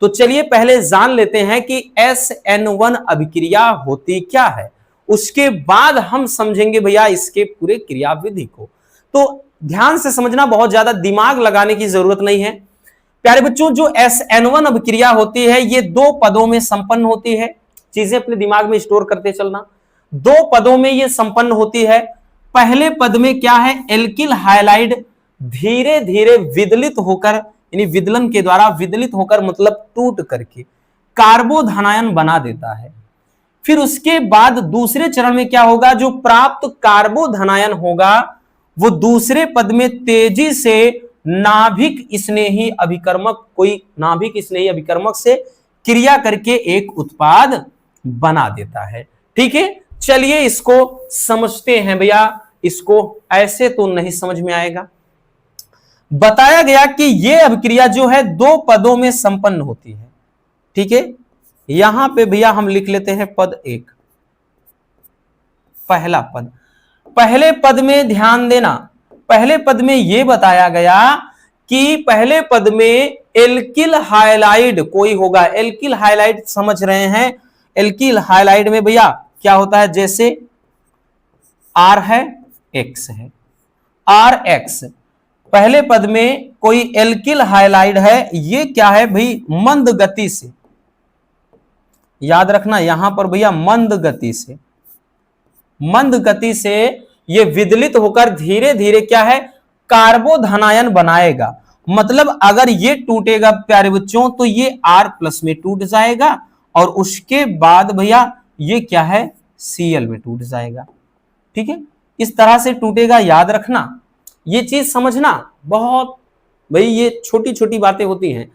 S1: तो चलिए पहले जान लेते हैं कि SN1 अभिक्रिया होती क्या है, उसके बाद हम समझेंगे भैया इसके पूरे क्रिया विधि को। तो ध्यान से समझना, बहुत ज्यादा दिमाग लगाने की जरूरत नहीं है प्यारे बच्चों। जो SN1 अभिक्रिया होती है ये दो पदों में संपन्न होती है, चीजें अपने दिमाग में स्टोर करते चलना, दो पदों में ये संपन्न होती है। पहले पद में क्या है, एल्किल हाइलाइड धीरे धीरे विदलित होकर, यानी विदलन के द्वारा विदलित होकर मतलब टूट करके कार्बोधनायन बना देता है। फिर उसके बाद दूसरे चरण में क्या होगा, जो प्राप्त कार्बोधनायन होगा वो दूसरे पद में तेजी से नाभिक स्नेही अभिकर्मक, कोई नाभिक स्नेही अभिकर्मक से क्रिया करके एक उत्पाद बना देता है। ठीक है, चलिए इसको समझते हैं भैया, इसको ऐसे तो नहीं समझ में आएगा। बताया गया कि यह अभिक्रिया जो है दो पदों में संपन्न होती है। ठीक है, यहां पे भैया हम लिख लेते हैं पद एक, पहला पद। पहले पद में ध्यान देना, पहले पद में यह बताया गया कि पहले पद में एल्किल हाइलाइड कोई होगा, एल्किल हाइलाइड समझ रहे हैं, एल्किल हाइलाइड में भैया क्या होता है, जैसे R है X है, RX पहले पद में कोई एल्किल हाइलाइड है, ये क्या है भाई मंद गति से, याद रखना यहां पर भैया मंद गति से, मंद गति से ये विदलित होकर धीरे धीरे क्या है कार्बोधनायन बनाएगा। मतलब अगर ये टूटेगा प्यारे बच्चों तो ये R+ में टूट जाएगा और उसके बाद भैया ये क्या है Cl में टूट जाएगा। ठीक है, इस तरह से टूटेगा, याद रखना, ये चीज समझना, बहुत भाई ये छोटी छोटी बातें होती हैं।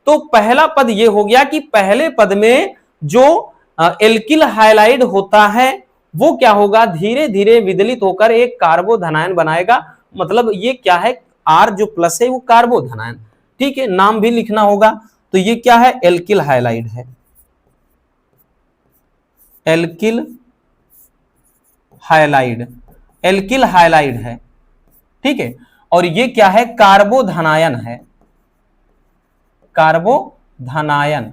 S1: तो पहला पद ये हो गया कि पहले पद में जो एल्किल हाइलाइड होता है वो क्या होगा, धीरे धीरे विदलित होकर एक कार्बोधनायन बनाएगा। मतलब ये क्या है, R जो प्लस है वो कार्बोधनायन। ठीक है, नाम भी लिखना होगा, तो ये क्या है एल्किल हाइलाइड है, एल्किल हाइलाइड, एल्किल हाइलाइड है। ठीक है, और ये क्या है कार्बोधनायन है, कार्बोधनायन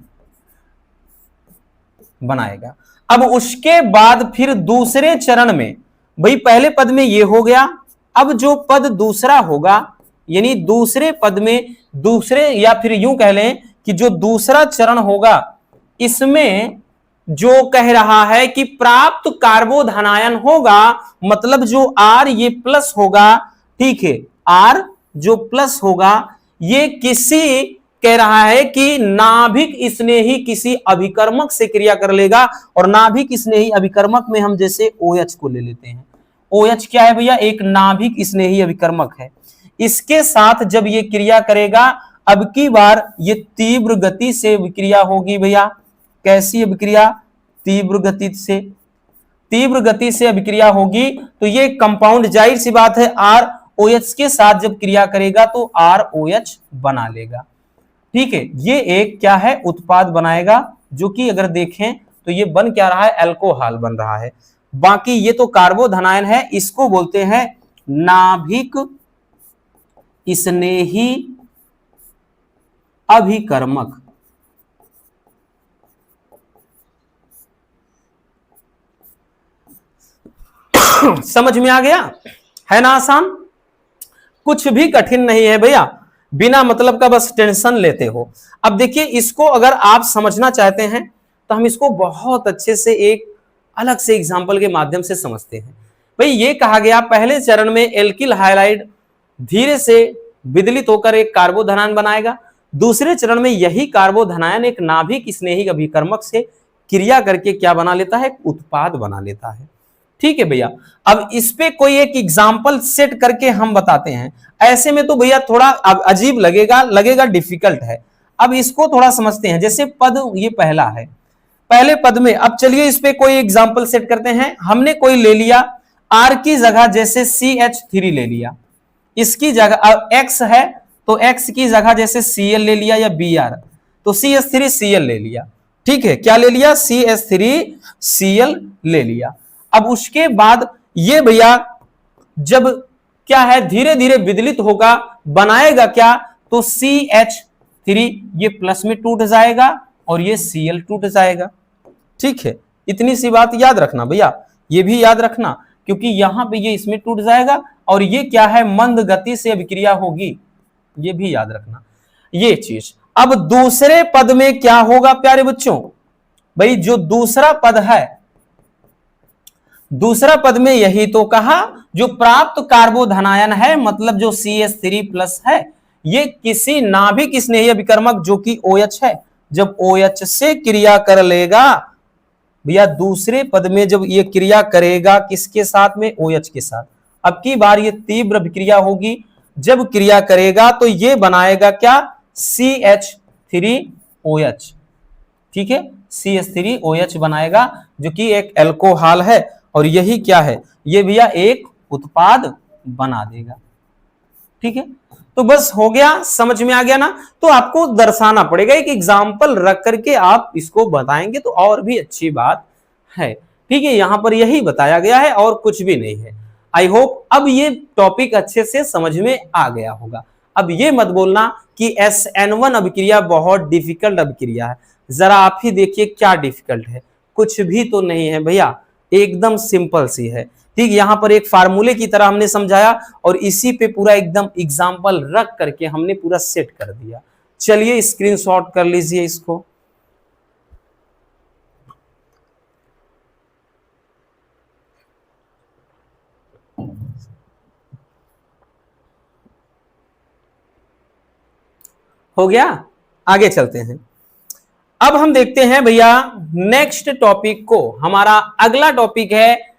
S1: बनाएगा। अब उसके बाद फिर दूसरे चरण में, भाई पहले पद में ये हो गया, अब जो पद दूसरा होगा यानी दूसरे पद में दूसरे, या फिर यूं कह लें कि जो दूसरा चरण होगा इसमें जो कह रहा है कि प्राप्त कार्बोधनायन होगा, मतलब जो R ये प्लस होगा, ठीक है R जो प्लस होगा ये किसी कह रहा है कि नाभिक स्नेही किसी अभिकर्मक से क्रिया कर लेगा, और नाभिक स्नेही अभिकर्मक में हम जैसे OH को ले लेते हैं। OH क्या है भैया? एक नाभिक स्नेही अभिकर्मक है। इसके साथ जब ये क्रिया करेगा, अब की बार ये तीव्र गति से विक्रिया होगी भैया। कैसी अभिक्रिया? तीव्र गति से। तीव्र गति से अभिक्रिया होगी तो ये कंपाउंड, जाहिर सी बात है, ROH के साथ जब क्रिया करेगा तो ROH बना लेगा। ठीक है, ये एक क्या है? उत्पाद बनाएगा, जो कि अगर देखें तो ये बन क्या रहा है? अल्कोहल बन रहा है। बाकी ये तो कार्बोधनायन है, इसको बोलते हैं नाभिक स्नेही अभिकर्मक। समझ में आ गया? है ना आसान? कुछ भी कठिन नहीं है भैया, बिना मतलब का बस टेंशन लेते हो। अब देखिए, इसको अगर आप समझना चाहते हैं तो हम इसको बहुत अच्छे से एक अलग से एग्जाम्पल के माध्यम से समझते हैं। भाई ये कहा गया पहले चरण में एल्किल हाइलाइड धीरे से विदलित होकर एक कार्बोधनायन बनाएगा, दूसरे चरण में यही कार्बोधनायन एक नाभिक स्नेही अभिकर्मक से क्रिया करके क्या बना लेता है? उत्पाद बना लेता है। ठीक है भैया, अब इस पे कोई एक एग्जाम्पल सेट करके हम बताते हैं। ऐसे में तो भैया थोड़ा अजीब लगेगा डिफिकल्ट है। अब इसको थोड़ा समझते हैं। जैसे पद ये पहला है, पहले पद में, अब चलिए इस पे कोई एग्जाम्पल सेट करते हैं। हमने कोई ले लिया R की जगह जैसे CH3 ले लिया, इसकी जगह X है तो X की जगह जैसे Cl ले लिया, या Br तो CH3Cl ले लिया। ठीक है, क्या ले लिया? CH3Cl ले लिया। अब उसके बाद ये भैया जब क्या है? धीरे धीरे विदलित होगा, बनाएगा क्या? तो CH3 ये प्लस में टूट जाएगा और ये Cl टूट जाएगा। ठीक है, इतनी सी बात याद रखना भैया, ये भी याद रखना, क्योंकि यहां पे ये इसमें टूट जाएगा और ये क्या है? मंद गति से अभिक्रिया होगी, ये भी याद रखना ये चीज। अब दूसरे पद में क्या होगा प्यारे बच्चों? भाई जो दूसरा पद है, दूसरा पद में यही तो कहा, जो प्राप्त कार्बोधनायन है, मतलब जो CH3 प्लस है, ये किसी नाभिक स्नेही अभिकर्मक जो कि OH है, जब OH से क्रिया कर लेगा भैया, दूसरे पद में जब ये क्रिया करेगा किसके साथ में? OH के साथ। अब की बार ये तीव्र अभिक्रिया होगी, जब क्रिया करेगा तो ये बनाएगा क्या? CH3OH। ठीक है, CH3OH बनाएगा, जो कि एक अल्कोहल है, और यही क्या है? ये भैया एक उत्पाद बना देगा। ठीक है, तो बस हो गया, समझ में आ गया ना? तो आपको दर्शाना पड़ेगा, एक एग्जाम्पल रख करके आप इसको बताएंगे तो और भी अच्छी बात है। ठीक है, यहां पर यही बताया गया है और कुछ भी नहीं है। आई होप अब ये टॉपिक अच्छे से समझ में आ गया होगा। अब ये मत बोलना कि SN1 अभिक्रिया बहुत डिफिकल्ट अभिक्रिया है। जरा आप ही देखिए क्या डिफिकल्ट है, कुछ भी तो नहीं है भैया, एकदम सिंपल सी है। ठीक, यहां पर एक फार्मूले की तरह हमने समझाया और इसी पे पूरा एकदम एग्जाम्पल रख करके हमने पूरा सेट कर दिया। चलिए स्क्रीनशॉट कर लीजिए इसको। हो गया, आगे चलते हैं। अब हम देखते हैं भैया नेक्स्ट टॉपिक को। हमारा अगला टॉपिक है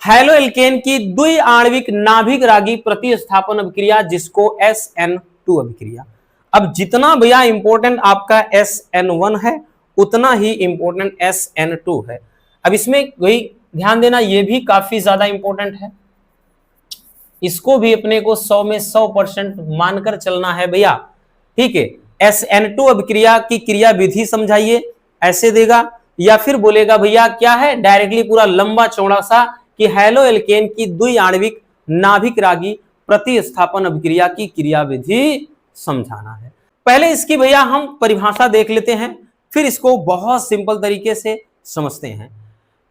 S1: हैलो एल्केन की द्विआण्विक नाभिक रागी प्रतिस्थापन अभिक्रिया, जिसको SN2 अभिक्रिया। अब जितना भैया इंपॉर्टेंट आपका SN1 है, उतना ही इंपॉर्टेंट SN2 है। अब इसमें वही ध्यान देना, ये भी काफी ज्यादा इंपॉर्टेंट है, इसको भी अपने को 100 में 100% मानकर चलना है भैया। ठीक है, SN2 अभिक्रिया की क्रिया विधि समझाइए, ऐसे देगा, या फिर बोलेगा भैया क्या है, डायरेक्टली पूरा लंबा चौड़ा सा कि हैलो एल्केन की द्विआण्विक नाभिक रागी प्रतिस्थापन अभिक्रिया की क्रिया विधि समझाना है। पहले इसकी भैया हम परिभाषा देख लेते हैं, फिर इसको बहुत सिंपल तरीके से समझते हैं।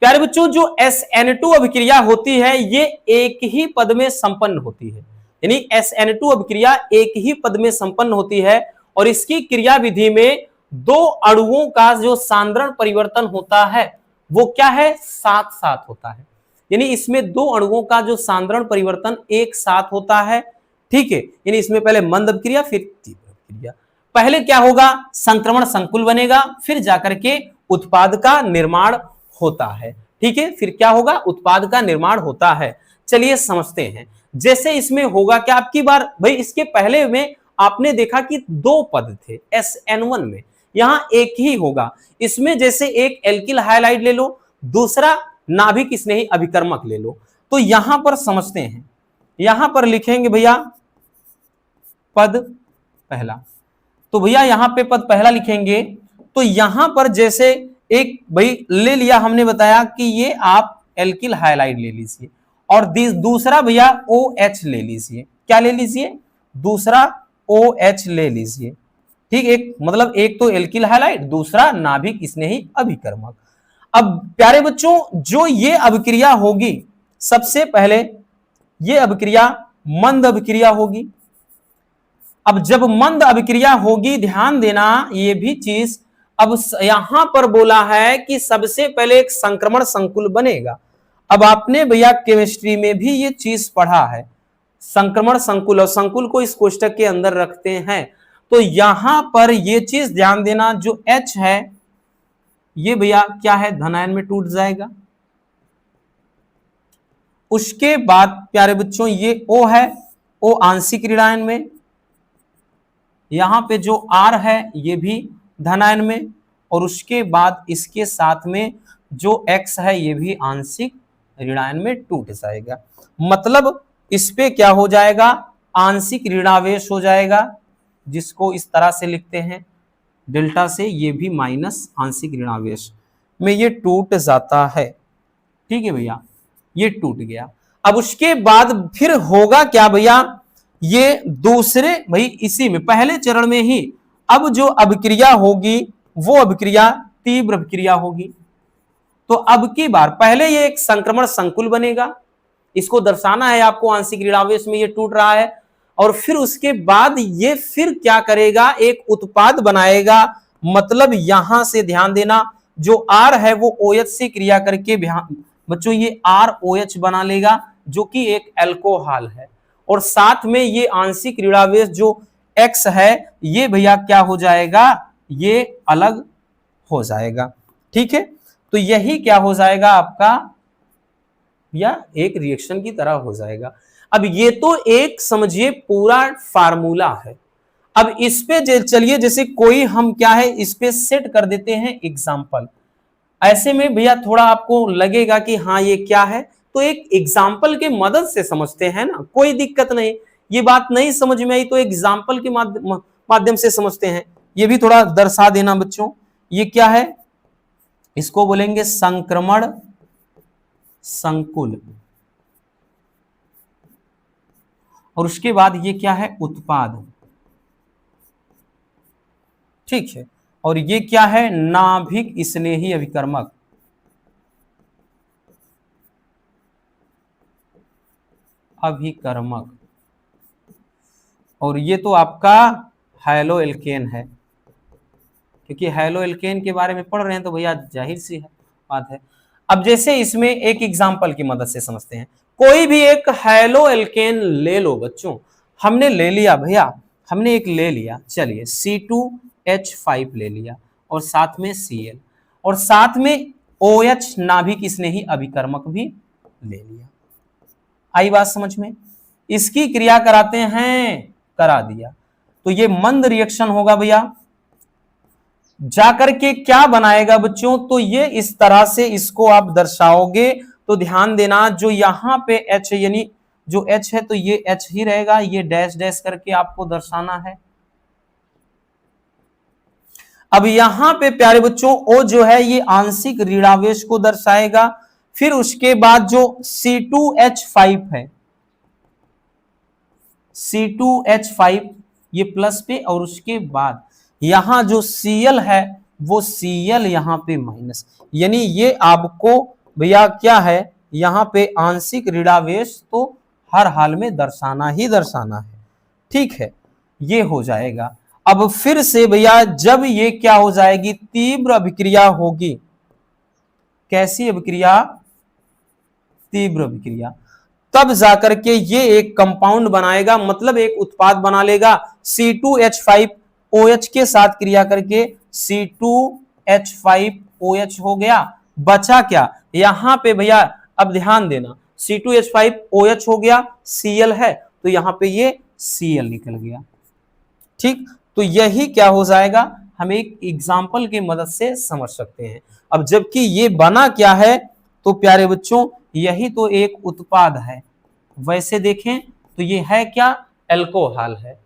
S1: प्यारे बच्चों, जो SN2 अभिक्रिया होती है ये एक ही पद में संपन्न होती है, यानी SN2 अभिक्रिया एक ही पद में संपन्न होती है, और इसकी क्रिया विधि में दो अणुओं का जो सांद्रण परिवर्तन होता है वो क्या है? साथ साथ होता है, यानी इसमें दो अणुओं का जो सांद्रण परिवर्तन एक साथ होता है। ठीक है, यानी इसमें पहले मंद अभिक्रिया फिर तीव्र अभिक्रिया। पहले क्या होगा, संक्रमण संकुल बनेगा, फिर जाकर के उत्पाद का निर्माण होता है। ठीक है, फिर क्या होगा, उत्पाद का निर्माण होता है। चलिए समझते हैं। जैसे इसमें होगा क्या, आपकी बार भाई इसके पहले में आपने देखा कि दो पद थे SN1 में, यहां एक ही होगा। इसमें जैसे एक एल्किल हाइलाइड ले लो, दूसरा नाभिक स्नेही अभिकर्मक ले लो। तो यहां पर समझते हैं, यहां पर लिखेंगे भैया पद पहला। तो भैया यहां पे पद पहला लिखेंगे, तो यहां पर जैसे एक भाई ले लिया, हमने बताया कि ये आप एल्किल हाइलाइड ले लीजिए, और दूसरा भैया OH ले लीजिए। क्या ले लीजिए, दूसरा OH ले लीजिए। ठीक, एक मतलब एक तो एल्किल हाइलाइड, दूसरा नाभिक स्नेही अभिकर्मक। अब प्यारे बच्चों, जो ये अभिक्रिया होगी, सबसे पहले ये अभिक्रिया मंद अभिक्रिया होगी। अब जब मंद अभिक्रिया होगी, ध्यान देना ये भी चीज, अब यहां पर बोला है कि सबसे पहले एक संक्रमण संकुल बनेगा। अब आपने भैया केमिस्ट्री में भी ये चीज पढ़ा है, संक्रमण संकुल, और संकुल को इस कोष्टक के अंदर रखते हैं। तो यहां पर ये चीज ध्यान देना, जो H है ये भैया क्या है, धनायन में टूट जाएगा। उसके बाद प्यारे बच्चों ये O है, O आंशिक ऋणायन में। यहां पे जो R है ये भी धनायन में, और उसके बाद इसके साथ में जो X है ये भी आंशिक ऋणायन में टूट जाएगा। मतलब इस पे क्या हो जाएगा, आंशिक ऋणावेश हो जाएगा, जिसको इस तरह से लिखते हैं डेल्टा से, ये भी माइनस आंशिक ऋणावेश में ये टूट जाता है। ठीक है भैया, ये टूट गया। अब उसके बाद फिर होगा क्या भैया, ये दूसरे भाई इसी में पहले चरण में ही अब जो अभिक्रिया होगी वो अभिक्रिया तीव्र अभिक्रिया होगी। तो अब की बार पहले ये एक संक्रमण संकुल बनेगा, इसको दर्शाना है आपको, आंशिक ऋणावेश में ये टूट रहा है, और फिर उसके बाद ये फिर क्या करेगा, एक उत्पाद बनाएगा। मतलब यहां से ध्यान देना, जो R है वो OH से क्रिया करके बच्चों ये ROH बना लेगा, जो कि एक एल्कोहल है, और साथ में ये आंशिक ऋणावेश जो X है ये भैया क्या हो जाएगा, ये अलग हो जाएगा। ठीक है, तो यही क्या हो जाएगा आपका, या एक रिएक्शन की तरह हो जाएगा। अब ये तो एक समझिए पूरा फार्मूला है। अब इस पे चलिए, जैसे कोई हम क्या है इस पे सेट कर देते हैं एग्जाम्पल। ऐसे में भैया थोड़ा आपको लगेगा कि हाँ ये क्या है, तो एक एग्जाम्पल के मदद से समझते हैं ना, कोई दिक्कत नहीं। ये बात नहीं समझ में आई तो एग्जाम्पल के माध्यम से समझते हैं। ये भी थोड़ा दर्शा देना बच्चों, ये क्या है, इसको बोलेंगे संक्रमण संकुल, और उसके बाद ये क्या है, उत्पाद। ठीक है, और ये क्या है, नाभिक स्नेही अभिकर्मक। अभिकर्मक, और ये तो आपका हैलो एल्केन है, क्योंकि हैलो एल्केन के बारे में पढ़ रहे हैं तो भैया जाहिर सी है बात है। अब जैसे इसमें एक एग्जांपल की मदद से समझते हैं, कोई भी एक हैलो एल्केन ले लो बच्चों, हमने ले लिया भैया, हमने एक ले लिया, चलिए C2H5 ले लिया, और साथ में Cl, और साथ में OH नाभिक स्नेही अभिकर्मक भी ले लिया। आई बात समझ में, इसकी क्रिया कराते हैं, करा दिया, तो ये मंद रिएक्शन होगा भैया। जाकर के क्या बनाएगा बच्चों, तो ये इस तरह से इसको आप दर्शाओगे, तो ध्यान देना जो यहां पे H यानी जो H है तो ये H ही रहेगा, ये डैश डैश करके आपको दर्शाना है। अब यहां पे प्यारे बच्चों O जो है ये आंशिक ऋणावेश को दर्शाएगा। फिर उसके बाद जो C2H5 है, C2H5 ये प्लस पे, और उसके बाद यहां जो Cl है वो Cl यहां पे माइनस, यानी ये आपको भैया क्या है, यहां पे आंशिक ऋणावेश तो हर हाल में दर्शाना ही दर्शाना है। ठीक है, ये हो जाएगा। अब फिर से भैया जब ये क्या हो जाएगी, तीव्र अभिक्रिया होगी। कैसी अभिक्रिया, तीव्र अभिक्रिया, तब जाकर के ये एक कंपाउंड बनाएगा, मतलब एक उत्पाद बना लेगा। C2H5 OH के साथ क्रिया करके C2H5OH हो गया। बचा क्या यहां पे भैया, अब ध्यान देना, C2H5OH हो गया, Cl है तो यहां पे ये Cl निकल गया। ठीक, तो यही क्या हो जाएगा, हम एक एग्जाम्पल की मदद से समझ सकते हैं। अब जबकि ये बना क्या है, तो प्यारे बच्चों यही तो एक उत्पाद है। वैसे देखें तो ये है क्या, एल्कोहल है।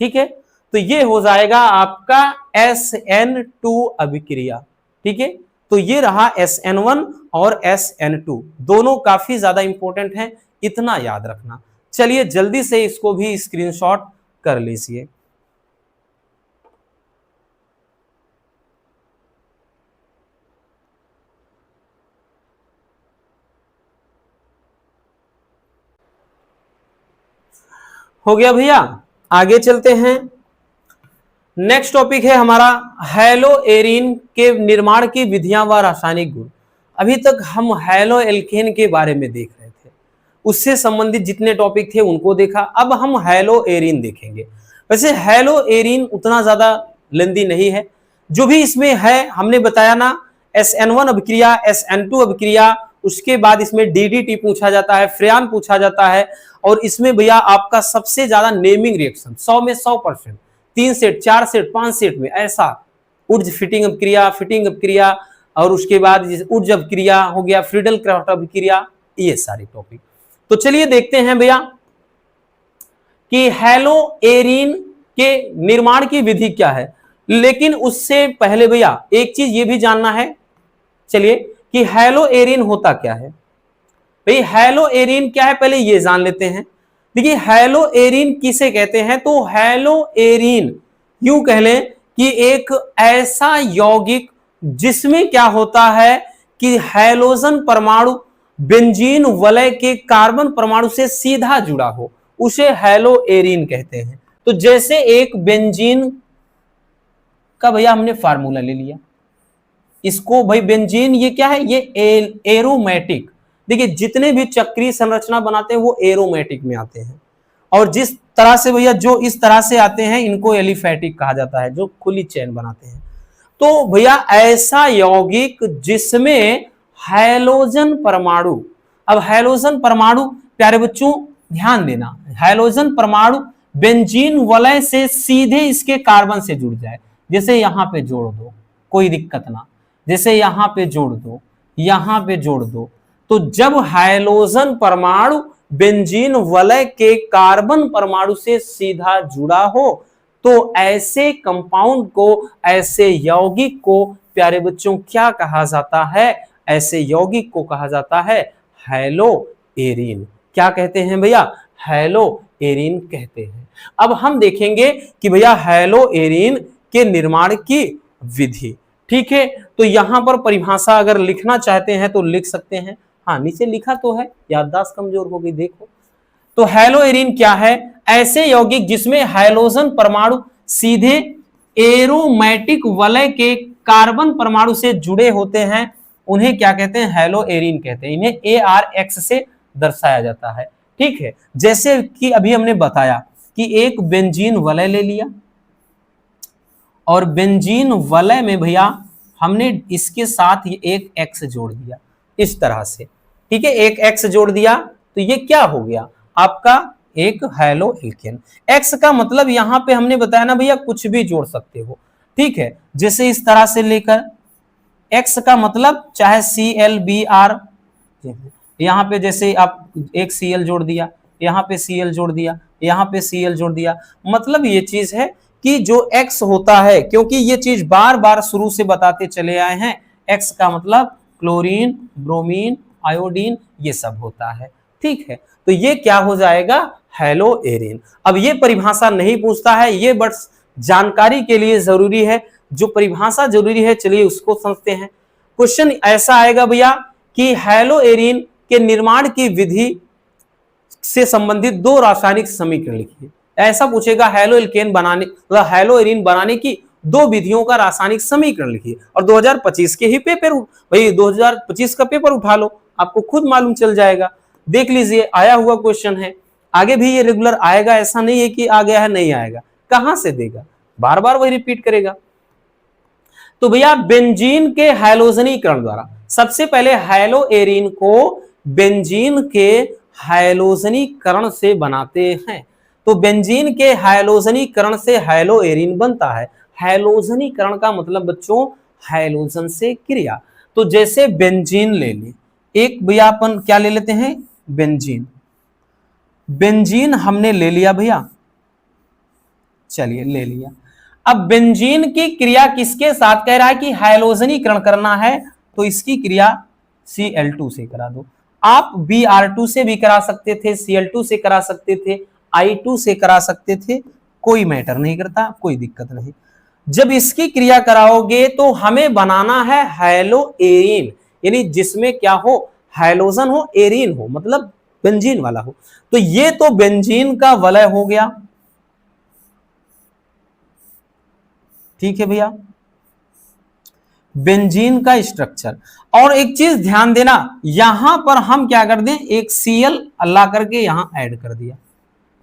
S1: ठीक है, तो ये हो जाएगा आपका SN2 अभिक्रिया। ठीक है, तो ये रहा SN1 और SN2, दोनों काफी ज्यादा इंपॉर्टेंट हैं, इतना याद रखना। चलिए जल्दी से इसको भी स्क्रीनशॉट कर लीजिए। हो गया भैया, आगे चलते हैं। नेक्स्ट टॉपिक है हमारा हैलो एरीन के निर्माण की विधियां व रासायनिक गुण। अभी तक हम हैलो एल्केन के बारे में देख रहे थे, उससे संबंधित जितने टॉपिक थे उनको देखा। अब हम हैलो एरीन देखेंगे। वैसे हैलो एरीन उतना ज्यादा लेंदी नहीं है, जो भी इसमें है हमने बताया ना, SN1 अभिक्रिया, SN2 अभिक्रिया, उसके बाद इसमें DDT पूछा जाता है, फ्रेयान पूछा जाता है, और इसमें भैया आपका सबसे ज्यादा नेमिंग रिएक्शन 100 में 100%, 3 सेट 4 सेट 5 सेट में ऐसा, उर्ज फिटिंग अभिक्रिया, फिटिंग अभिक्रिया, और उसके बाद उर्ज अभिक्रिया हो गया, फ्रीडल क्राफ्ट अभिक्रिया, ये सारे टॉपिक। तो चलिए देखते हैं भैया कि हैलो एरीन के निर्माण की विधि क्या है। लेकिन उससे पहले भैया एक चीज ये भी जानना है, चलिए, कि हैलो एरीन होता क्या है। भाई हैलो एरीन क्या है पहले ये जान लेते हैं। देखिए हैलो एरीन किसे कहते हैं, तो हैलो एरीन यूं कह लें कि एक ऐसा यौगिक जिसमें क्या होता है कि हैलोजन परमाणु बेंजीन वलय के कार्बन परमाणु से सीधा जुड़ा हो, उसे हैलो एरीन कहते हैं। तो जैसे एक बेंजीन का भैया हमने फार्मूला ले लिया, इसको भाई बेंजीन ये क्या है, ये एरोमेटिक, देखिए जितने भी चक्रीय संरचना बनाते हैं वो एरोमेटिक में आते हैं, और जिस तरह से भैया जो इस तरह से आते हैं इनको एलिफेटिक कहा जाता है, जो खुली चेन बनाते हैं। तो भैया ऐसा यौगिक जिसमें हैलोजन परमाणु, अब हैलोजन परमाणु प्यारे बच्चों ध्यान देना, हैलोजन परमाणु बेंजीन वलय से सीधे इसके कार्बन से जुड़ जाए, जैसे यहां पे जोड़ दो कोई दिक्कत ना, जैसे यहां पे जोड़ दो, यहां पे जोड़ दो, तो जब हाइड्रोजन परमाणु बेंजीन वलय के कार्बन परमाणु से सीधा जुड़ा हो तो ऐसे कंपाउंड को, ऐसे यौगिक को प्यारे बच्चों क्या कहा जाता है, ऐसे यौगिक को कहा जाता है हैलो एरीन। क्या कहते हैं भैया, हैलो एरीन कहते हैं। अब हम देखेंगे कि भैया हैलो एरीन के निर्माण की विधि, ठीक है। तो यहां पर परिभाषा अगर लिखना चाहते हैं तो लिख सकते हैं, हाँ नीचे लिखा तो है, याददाश्त कमजोर हो गई देखो। तो हैलो एरीन क्या है, ऐसे यौगिक जिसमें हाइड्रोजन परमाणु सीधे एरोमेटिक वलय के कार्बन परमाणु से जुड़े होते हैं, उन्हें क्या कहते हैं, हैलो एरीन कहते हैं। इन्हें ARX से दर्शाया जाता है, ठीक है। जैसे कि अभी हमने बताया कि एक बेंजीन वलय ले लिया और बेंजीन वलय में भैया हमने इसके साथ ये एक X जोड़ दिया इस तरह से, ठीक है, एक X जोड़ दिया तो ये क्या हो गया आपका एक हैलो एल्केन। X का मतलब यहां पे हमने बताया ना भैया कुछ भी जोड़ सकते हो, ठीक है, जैसे इस तरह से लेकर X का मतलब चाहे ClBr, यहां पे जैसे आप एक Cl जोड़ दिया, यहां पे Cl जोड़ दिया, यहां पे Cl जोड़ दिया, मतलब ये चीज है कि जो X होता है, क्योंकि ये चीज बार बार शुरू से बताते चले आए हैं, X का मतलब क्लोरीन, ब्रोमीन, आयोडीन ये सब होता है, ठीक है। तो ये क्या हो जाएगा, हैलो एरीन। अब ये परिभाषा नहीं पूछता है, ये बस जानकारी के लिए जरूरी है, जो परिभाषा जरूरी है चलिए उसको समझते हैं। क्वेश्चन ऐसा आएगा भैया कि हैलो एरीन के निर्माण की विधि से संबंधित दो रासायनिक समीकरण लिखिए। ऐसा पूछेगा हैलो एल्केन बनाने, मतलब हैलो एरीन बनाने की दो विधियों का रासायनिक समीकरण लिखिए। और 2025 के ही पेपर, भाई 2025 का पेपर उठा लो, आपको खुद मालूम चल जाएगा। देख लीजिए आया हुआ क्वेश्चन है, आगे भी ये रेगुलर आएगा, ऐसा नहीं है कि आ गया है नहीं आएगा, कहां से देगा, बार बार वही रिपीट करेगा। तो भैया बेंजीन के हैलोजनीकरण द्वारा, सबसे पहले हैलो एरीन को बेंजीन के हैलोजनीकरण से बनाते हैं। तो बेंजीन के हैलोजनीकरण से हैलो एरीन बनता है। हैलोजनीकरण का मतलब बच्चों हैलोजन से क्रिया। तो जैसे बेंजीन ले ले, एक भैया अपन क्या ले लेते हैं, बेंजीन। बेंजीन हमने ले लिया भैया, चलिए ले लिया। अब बेंजीन की क्रिया किसके साथ, कह रहा है कि हैलोजनीकरण करना है, तो इसकी क्रिया Cl2 से करा दो। आप Br2 से भी करा सकते थे, Cl2 से करा सकते थे, I2 से करा सकते थे, कोई मैटर नहीं करता, कोई दिक्कत नहीं। जब इसकी क्रिया कराओगे तो हमें बनाना है हैलो एरीन, यानी जिसमें क्या हो, हैलोजन हो, एरीन हो, मतलब बेंजीन वाला हो। तो ये तो बेंजीन का वलय हो गया, ठीक है भैया, बेंजीन का स्ट्रक्चर। और एक चीज ध्यान देना, यहां पर हम क्या कर दें, एक Cl अल्लाह करके यहां ऐड कर दिया,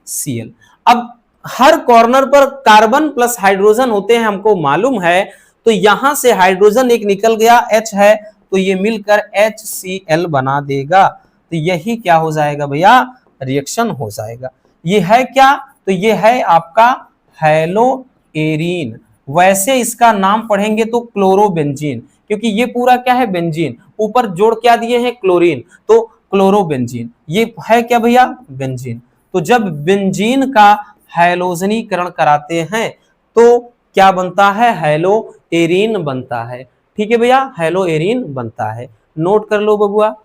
S1: Cl। अब हर कॉर्नर पर कार्बन प्लस हाइड्रोजन होते हैं, हमको मालूम है। तो यहां से हाइड्रोजन एक निकल गया, H है, तो ये मिलकर HCl बना देगा। तो यही क्या हो जाएगा भैया, रिएक्शन हो जाएगा। ये है क्या, तो ये है आपका हैलो एरीन। वैसे इसका नाम पढ़ेंगे तो क्लोरोबेंजीन, क्योंकि ये पूरा क्या है, बेंजीन, ऊपर जोड़ क्या दिए हैं, क्लोरीन, तो क्लोरोबेंजीन। ये है क्या भैया, बेंजीन। तो जब बेंजीन का हैलोजनीकरण कराते हैं तो क्या बनता है, हैलो एरीन बनता है। ठीक है भैया, हैलो एरीन बनता है, नोट कर लो बबुआ।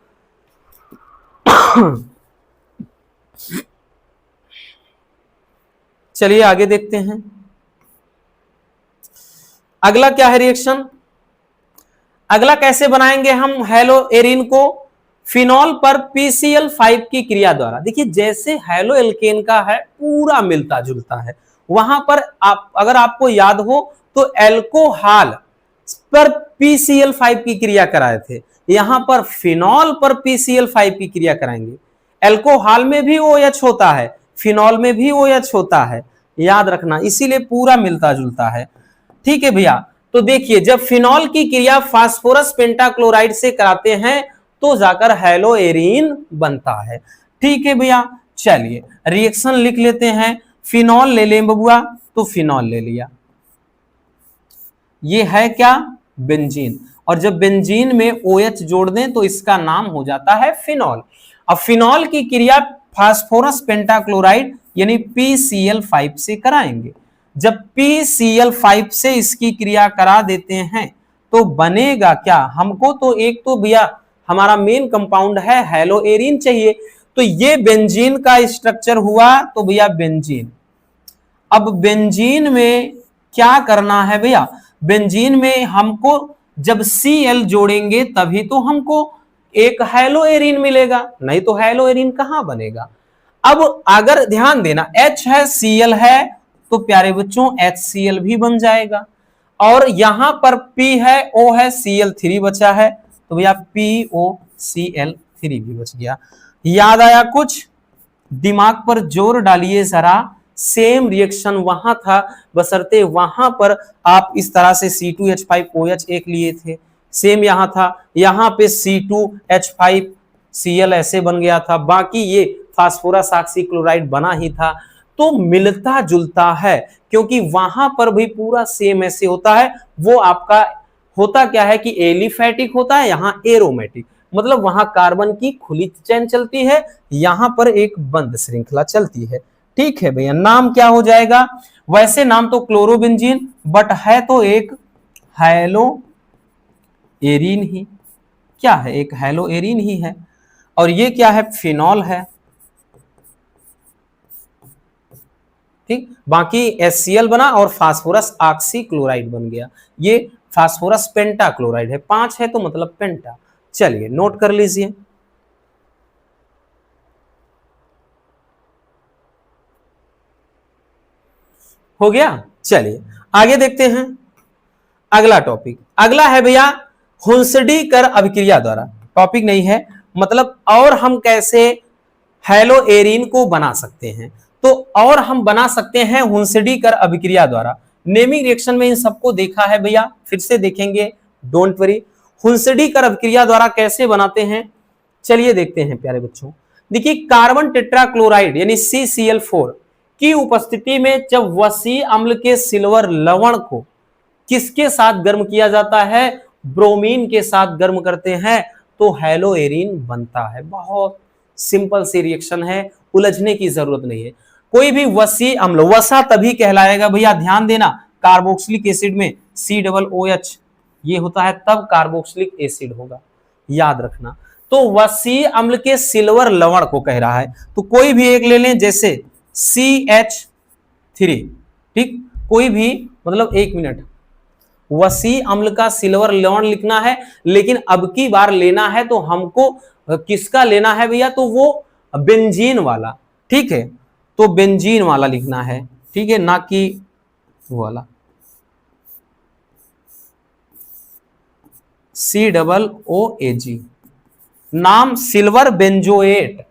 S1: चलिए आगे देखते हैं, अगला क्या है रिएक्शन। अगला कैसे बनाएंगे हम हैलो एरीन को, फिनॉल पर PCl5 की क्रिया द्वारा। देखिए जैसे हैलो एल्केन का है पूरा मिलता जुलता है, वहां पर आप अगर आपको याद हो तो एल्कोहल पर PCl5 की क्रिया कराए थे, यहां पर फिनॉल पर PCl5 की क्रिया कराएंगे। एल्कोहल में भी OH होता है, फिनॉल में भी OH होता है, याद रखना, इसीलिए पूरा मिलता जुलता है। ठीक है भैया, तो देखिए जब फिनॉल की क्रिया फास्फोरस पेंटाक्लोराइड से कराते हैं तो जाकर हैलो एरीन बनता है। ठीक है भैया, चलिए रिएक्शन लिख लेते हैं। फिनॉल ले लें बबुआ, तो फिनॉल ले लिया, ये है क्या, बेंजीन। और जब बेंजीन में OH जोड़ दें तो इसका नाम हो जाता है फिनॉल। अब फिनॉल की क्रिया फास्फोरस पेंटाक्लोराइड यानी PCl5 से कराएंगे। जब PCl5 से इसकी क्रिया करा देते हैं तो बनेगा क्या, हमको तो एक तो भैया हमारा मेन कंपाउंड है हैलो एरीन चाहिए, तो ये बेंजीन का स्ट्रक्चर हुआ, तो भैया बेंजीन। अब बेंजीन में क्या करना है भैया, बेंजीन में हमको जब Cl जोड़ेंगे तभी तो हमको एक हैलो एरीन मिलेगा, नहीं तो हैलो एरीन कहां बनेगा। अब अगर ध्यान देना, H है Cl है, तो प्यारे बच्चों HCl भी बन जाएगा। और यहां पर P है, O है, Cl3 बचा है, तो भैया POCl3 भी बच गया। याद आया कुछ, दिमाग पर जोर डालिए जरा, सेम रिएक्शन वहां था, बशर्ते वहां पर आप इस तरह से C2H5OH एक लिए थे, सेम यहां था, यहां पे C2H5Cl ऐसे बन गया था, बाकी ये फास्फोरस ऑक्सीक्लोराइड बना ही था। तो मिलता जुलता है, क्योंकि वहां पर भी पूरा सेम ऐसे होता है। वो आपका होता क्या है कि एलिफैटिक होता है, यहां एरोमेटिक, मतलब वहां कार्बन की खुली चेन चलती है, यहां पर एक बंद श्रृंखला चलती है। ठीक है भैया, नाम क्या हो जाएगा, वैसे नाम तो क्लोरोबेंजीन, बट है तो एक हैलो एरीन ही। क्या है, एक हैलो एरीन ही है। और ये क्या है, फिनॉल है। ठीक, बाकी HCl बना और फास्फोरस ऑक्सीक्लोराइड बन गया। ये फास्फोरस पेंटाक्लोराइड है, 5 है तो मतलब पेंटा। चलिए नोट कर लीजिए। हो गया, चलिए आगे देखते हैं अगला टॉपिक। अगला है भैया हुंसडीकर अभिक्रिया द्वारा, टॉपिक नहीं है मतलब, और हम कैसे हैलो एरीन को बना सकते हैं। तो और हम बना सकते हैं हुंसडीकर अभिक्रिया द्वारा। नेमिंग रिएक्शन में इन सबको देखा है भैया, फिर से देखेंगे, डोंट वरी। हुंसडी-कर अभिक्रिया द्वारा कैसे बनाते हैं, चलिए देखते हैं प्यारे बच्चों। देखिए कार्बन टेट्राक्लोराइड यानी CCl4 की उपस्थिति में जब वसी अम्ल के सिल्वर लवण को किसके साथ गर्म किया जाता है, ब्रोमीन के साथ गर्म करते हैं, तो हैलोएरिन बनता है। बहुत सिंपल सी रिएक्शन है, उलझने की जरूरत नहीं है। कोई भी वसी अम्ल वसा तभी कहलाएगा भैया, ध्यान देना, कार्बोक्सिलिक एसिड में COOH ये होता है तब कार्बोक्सिलिक एसिड होगा, याद रखना। तो वसी अम्ल के सिल्वर लवण को कह रहा है, तो कोई भी एक ले लें, जैसे CH3, ठीक, कोई भी, मतलब एक मिनट, वसी अम्ल का सिल्वर लवण लिखना है, लेकिन अब की बार लेना है तो हमको किसका लेना है भैया, तो वो बेंजीन वाला, ठीक है, तो बेंजीन वाला लिखना है, ठीक है, ना कि वो वाला COOH, नाम सिल्वर बेंजोएट,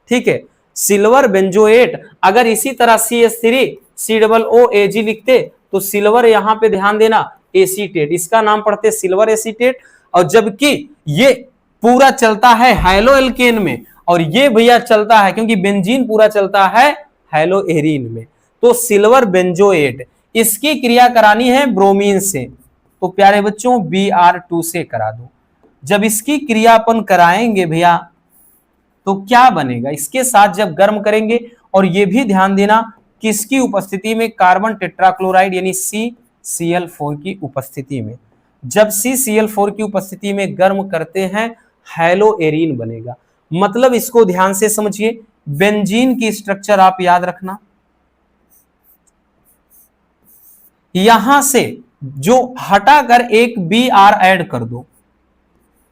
S1: ठीक है, सिल्वर बेंजोएट। अगर इसी तरह CH3 COOAG लिखते तो सिल्वर यहां पे ध्यान देना एसीटेट, इसका नाम पढ़ते सिल्वर एसीटेट। और जबकि ये पूरा चलता है हैलो एल्केन में, और ये भैया चलता है, क्योंकि बेंजीन पूरा चलता है हैलोएरिन में, तो सिल्वर बेंजोएट। इसकी क्रिया करानी है ब्रोमीन से, तो प्यारे बच्चों Br2 से करा दो। जब इसकी क्रिया अपन कराएंगे भैया तो क्या बनेगा, इसके साथ जब गर्म करेंगे, और ये भी ध्यान देना किसकी उपस्थिति में, कार्बन टेट्राक्लोराइड यानी CCl4 की उपस्थिति में। जब CCl4 की उपस्थिति में गर्म करते हैं हैलोएरिन बनेगा। मतलब इसको ध्यान से समझिए, बेंजीन की स्ट्रक्चर आप याद रखना, यहां से जो हटाकर एक Br ऐड कर दो।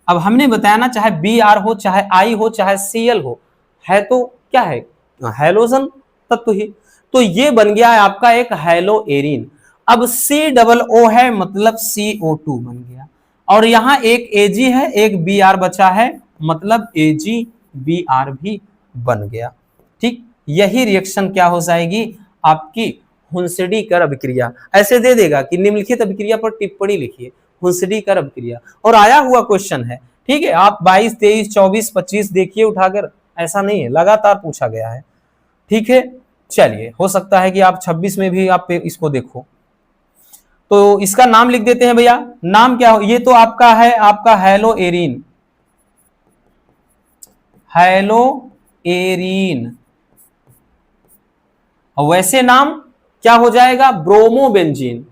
S1: अब हमने बताया ना, चाहे Br हो, चाहे I हो, चाहे Cl हो, है तो क्या है, हैलोजन तत्व ही, तो ये बन गया है आपका एक हैलोएरिन। अब COO है, मतलब CO2 बन गया, और यहां एक Ag है, एक Br बचा है, मतलब AgBr भी बन गया। ठीक, यही रिएक्शन क्या हो जाएगी आपकी हुंसडी-कर अभिक्रिया। ऐसे दे देगा कि निम्नलिखित अभिक्रिया पर टिप्पणी लिखिए, हुंसडी-कर अभिक्रिया, और आया हुआ क्वेश्चन है, ठीक है। आप 22, 23, 24, 25 देखिए उठाकर, ऐसा नहीं है, लगातार पूछा गया है, ठीक है। चलिए, हो सकता है कि आप 26 में भी आप इसको देखो, तो इसका नाम लिख देते हैं भैया। नाम क्या हो, ये तो आपका है, आपका हैलोएरिन, हैलोएरिन, और वैसे नाम क्या हो जाएगा, ब्रोमोबेंजीन,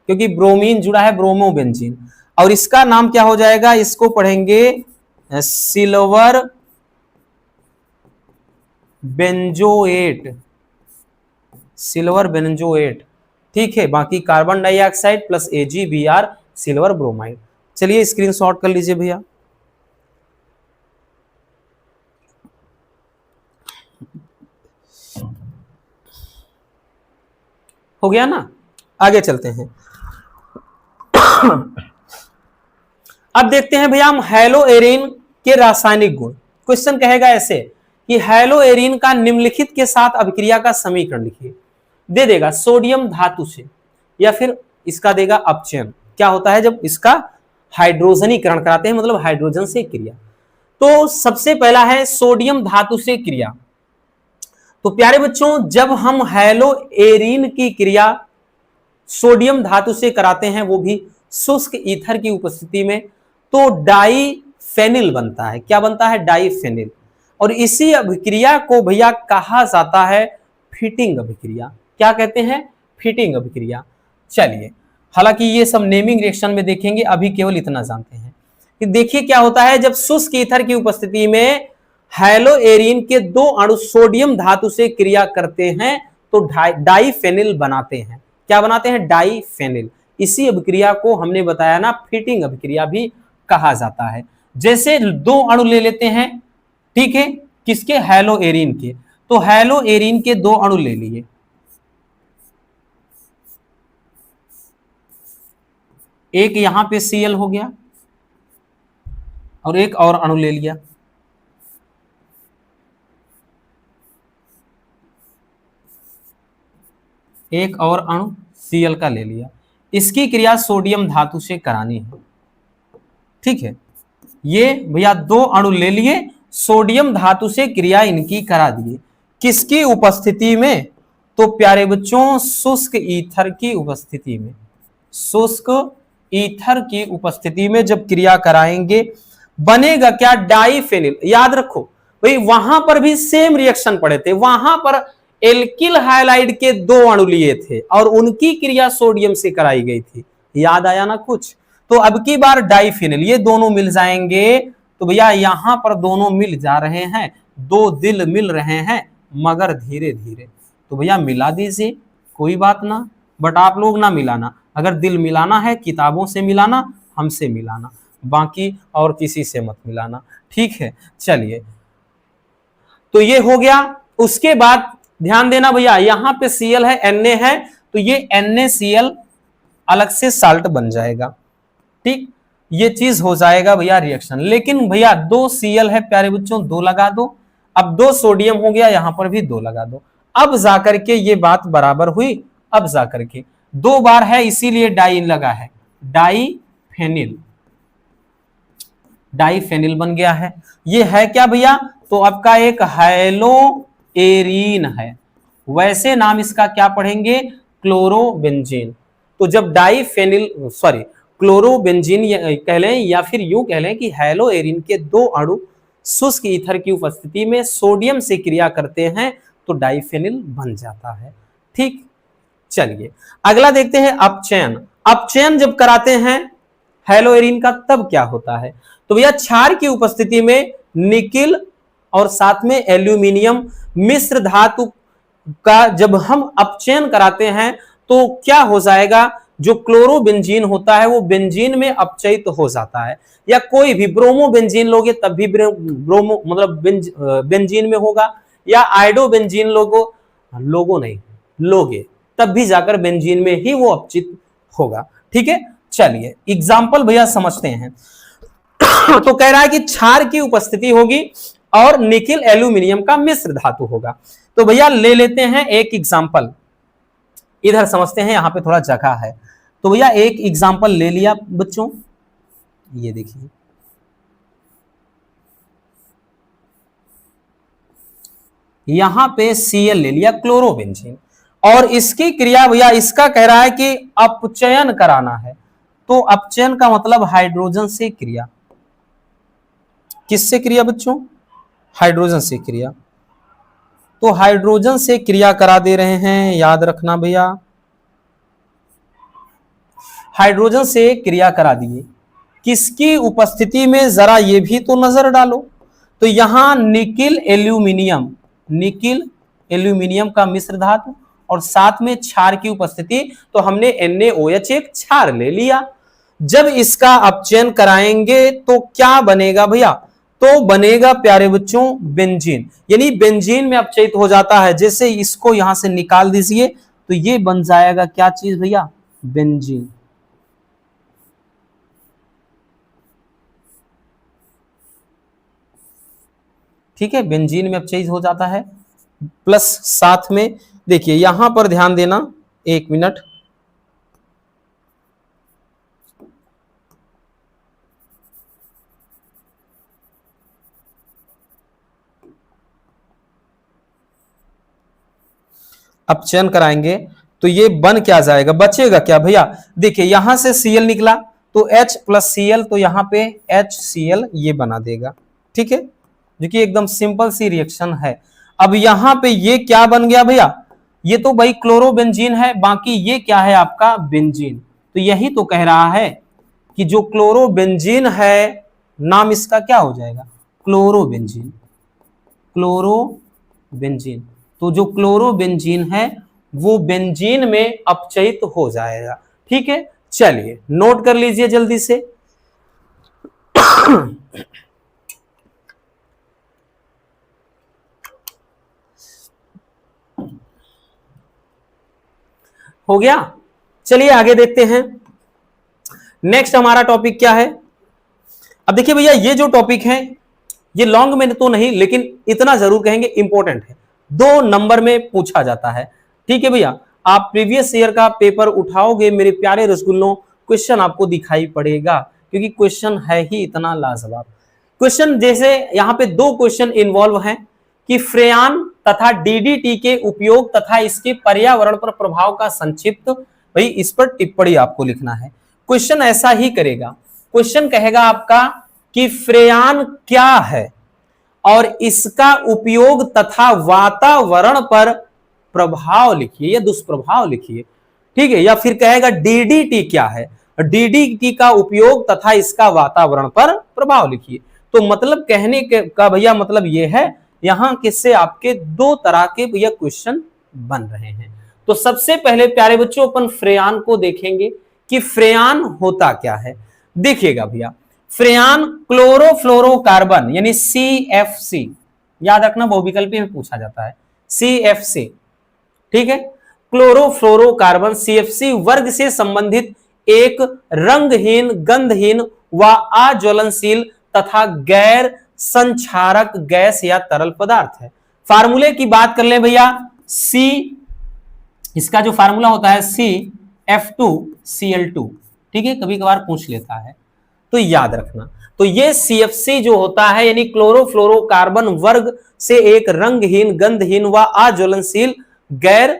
S1: क्योंकि ब्रोमीन जुड़ा है, ब्रोमोबेंजीन। और इसका नाम क्या हो जाएगा, इसको पढ़ेंगे सिल्वर बेंजोएट, सिल्वर बेंजोएट, ठीक है। बाकी carbon dioxide plus AgBr silver bromide. चलिए स्क्रीनशॉट कर लीजिए भैया। हो गया ना, आगे चलते हैं। अब देखते हैं भैया हम हैलोएरिन के रासायनिक गुण। क्वेश्चन कहेगा ऐसे कि हैलोएरिन का निम्नलिखित के साथ अभिक्रिया का समीकरण लिखिए। दे देगा सोडियम धातु से, या फिर इसका देगा अपचयन। क्या होता है जब इसका हाइड्रोजनीकरण कराते हैं, मतलब हाइड्रोजन से क्रिया। तो सबसे पहला है सोडियम धातु से क्रिया। तो प्यारे बच्चों, जब हम हैलोएरिन की क्रिया सोडियम धातु से कराते हैं, वो भी शुष्क ईथर की उपस्थिति में, तो डाईफेनिल बनता है। क्या बनता है, डाईफेनिल। और इसी अभिक्रिया को भैया कहा जाता है फिटिंग अभिक्रिया। क्या कहते हैं, फिटिंग अभिक्रिया। चलिए, हालांकि ये सब नेमिंग रिएक्शन में देखेंगे, अभी केवल इतना जानते हैं कि देखिए क्या होता है जब शुष्क ईथर की उपस्थिति में हैलोएरिन के दो अणु सोडियम धातु से क्रिया करते हैं, तो डाईफेनिल बनाते हैं। क्या बनाते हैं, डाईफेनिल। इसी अभिक्रिया को हमने बताया ना, फिटिंग अभिक्रिया भी कहा जाता है। जैसे दो अणु ले लेते हैं, ठीक है, किसके, हैलोएरिन के। तो हैलोएरिन के दो अणु ले लिए, एक यहां पे Cl हो गया, और एक और अणु ले लिया, एक और अणु Cl का ले लिया, इसकी क्रिया सोडियम धातु से करानी है। ठीक है, ये भैया दो अणु ले लिए, सोडियम धातु से क्रिया इनकी करा दिए, किसकी उपस्थिति में? तो प्यारे बच्चों शुष्क ईथर की उपस्थिति में, शुष्क ईथर की उपस्थिति में जब क्रिया कराएंगे बनेगा क्या? डाइफेनिल। याद रखो भाई वहां पर भी सेम रिएक्शन पड़े थे, वहां पर एल्किल हाइलाइड के दो अणु लिए थे और उनकी क्रिया सोडियम से कराई गई थी। याद आया ना कुछ? तो अब की बार डाइफेनिल, ये दोनों मिल जाएंगे। तो भैया यहां पर दोनों मिल जा रहे हैं, दो दिल मिल रहे हैं मगर धीरे धीरे। तो भैया मिला दीजिए, कोई बात ना, बट आप लोग ना मिलाना। अगर दिल मिलाना है किताबों से मिलाना, हमसे मिलाना, बाकी और किसी से मत मिलाना। ठीक है, चलिए तो ये हो गया। उसके बाद ध्यान देना भैया, यहां पे Cl है, Na है, तो ये NaCl अलग से साल्ट बन जाएगा। ठीक, ये चीज हो जाएगा भैया रिएक्शन। लेकिन भैया दो Cl है प्यारे बच्चों, दो लगा दो। अब दो सोडियम हो गया, यहां पर भी दो लगा दो। अब जाकर के ये बात बराबर हुई। अब जाकर के दो बार है इसीलिए डाई लगा है, डाईफेनिल, डाईफेनिल बन गया है। ये है क्या भैया? तो आपका एक हैलो एरीन है, वैसे नाम इसका क्या पढ़ेंगे? क्लोरोबेंजीन। तो जब डाईफेनिल सॉरी क्लोरोबेंजीन कह लें या फिर यूं कह लें कि हैलो एरीन के दो अणु शुष्क ईथर की उपस्थिति में सोडियम से क्रिया करते हैं तो डाईफेनिल बन जाता है। ठीक, चलिए अगला देखते हैं अपचयन। अपचयन जब कराते हैं हैलो एरीन का तब क्या होता है? तो भैया क्षार की उपस्थिति में निकिल और साथ में एल्यूमिनियम मिश्र धातु का जब हम अपचयन कराते हैं तो क्या हो जाएगा? जो क्लोरोबेंजीन होता है वो बेंजीन में अपचयित हो जाता है, या कोई भी ब्रोमो बेंजीन लोगे तब भी ब्रोमो मतलब बेंजीन में होगा, या आइडो बेंजीन लोगो नहीं लोगे तब भी जाकर बेंजीन में ही वो अपचित होगा। ठीक है, चलिए एग्जाम्पल भैया समझते हैं। तो कह रहा है कि क्षार की उपस्थिति होगी और निकिल एल्यूमिनियम का मिश्र धातु होगा। तो भैया ले लेते हैं एक एग्जाम्पल, इधर समझते हैं, यहां पे थोड़ा जगह है। तो भैया एक एग्जाम्पल ले लिया बच्चों, ये देखिए यहां पे Cl ले लिया क्लोरोबेंजीन, और इसकी क्रिया भैया इसका कह रहा है कि अपचयन कराना है। तो अपचयन का मतलब हाइड्रोजन से क्रिया, किससे क्रिया बच्चों? हाइड्रोजन से क्रिया। तो हाइड्रोजन से क्रिया करा दे रहे हैं, याद रखना भैया, हाइड्रोजन से क्रिया करा दिए, किसकी उपस्थिति में? जरा ये भी तो नजर डालो। तो यहां निकिल एल्यूमिनियम, निकिल एल्यूमिनियम का मिश्र धातु और साथ में क्षार की उपस्थिति, तो हमने NaOH एक क्षार ले लिया। जब इसका अपचयन कराएंगे तो क्या बनेगा भैया? तो बनेगा प्यारे बच्चों बेंजीन, यानी बेंजीन में अपचयित हो जाता है। जैसे इसको यहां से निकाल दीजिए तो ये बन जाएगा क्या चीज भैया? बेंजीन। ठीक है, बेंजीन में अपचयित हो जाता है। प्लस साथ में देखिए यहां पर ध्यान देना, एक मिनट, अपचयन कराएंगे तो ये बन क्या जाएगा? बचेगा क्या भैया? देखिए यहां से Cl निकला तो H प्लस Cl, तो यहां पे HCl ये बना देगा। ठीक है, जो कि एकदम सिंपल सी रिएक्शन है। अब यहां पे ये क्या बन गया भैया? ये तो भाई क्लोरोबेंजीन है, बाकी ये क्या है आपका? बेंजीन। तो यही तो कह रहा है कि जो क्लोरोबेंजीन है नाम इसका क्या हो जाएगा? Chlorobenzene, chlorobenzene. तो जो क्लोरोबेंजीन है वो बेंजीन में अपचयित हो जाएगा। ठीक है, चलिए नोट कर लीजिए जल्दी से। हो गया, चलिए आगे देखते हैं। नेक्स्ट हमारा टॉपिक क्या है? अब देखिए भैया ये जो टॉपिक है ये लॉन्ग में तो नहीं, लेकिन इतना जरूर कहेंगे इंपॉर्टेंट है, 2 नंबर में पूछा जाता है। ठीक है भैया, आप प्रीवियस ईयर का पेपर उठाओगे मेरे प्यारे रसगुल्लों, क्वेश्चन आपको दिखाई पड़ेगा, क्योंकि क्वेश्चन है ही इतना लाजवाब। क्वेश्चन जैसे यहाँ पे दो क्वेश्चन इन्वॉल्व हैं कि फ्रेयान तथा डीडीटी के उपयोग तथा इसके पर्यावरण पर प्रभाव का संक्षिप्त, भाई इस पर टिप्पणी आपको लिखना है। क्वेश्चन ऐसा ही करेगा, क्वेश्चन कहेगा आपका कि फ्रेयान क्या है और इसका उपयोग तथा वातावरण पर प्रभाव लिखिए या दुष्प्रभाव लिखिए, ठीक है। या फिर कहेगा डीडीटी क्या है, डीडीटी का उपयोग तथा इसका वातावरण पर प्रभाव लिखिए। तो मतलब कहने का भैया मतलब ये है, यहां किससे आपके दो तरह के भैया क्वेश्चन बन रहे हैं। तो सबसे पहले प्यारे बच्चों अपन फ्रेयान को देखेंगे कि फ्रेयान होता क्या है। देखिएगा भैया, फ्रेयान क्लोरोफ्लोरोकार्बन यानी CFC, याद रखना बहुविकल्पी में पूछा जाता है CFC, ठीक है। क्लोरोफ्लोरोकार्बन CFC वर्ग से संबंधित एक रंगहीन, गंधहीन व अज्वलनशील तथा गैर संक्षारक गैस या तरल पदार्थ है। फार्मूले की बात कर ले भैया, C, इसका जो फार्मूला होता है CF2Cl2, ठीक है, कभी कभार पूछ लेता है तो याद रखना। तो ये CFC जो होता है यानी क्लोरोफ्लोरोकार्बन वर्ग से एक रंगहीन, गंधहीन व अज्वलनशील गैर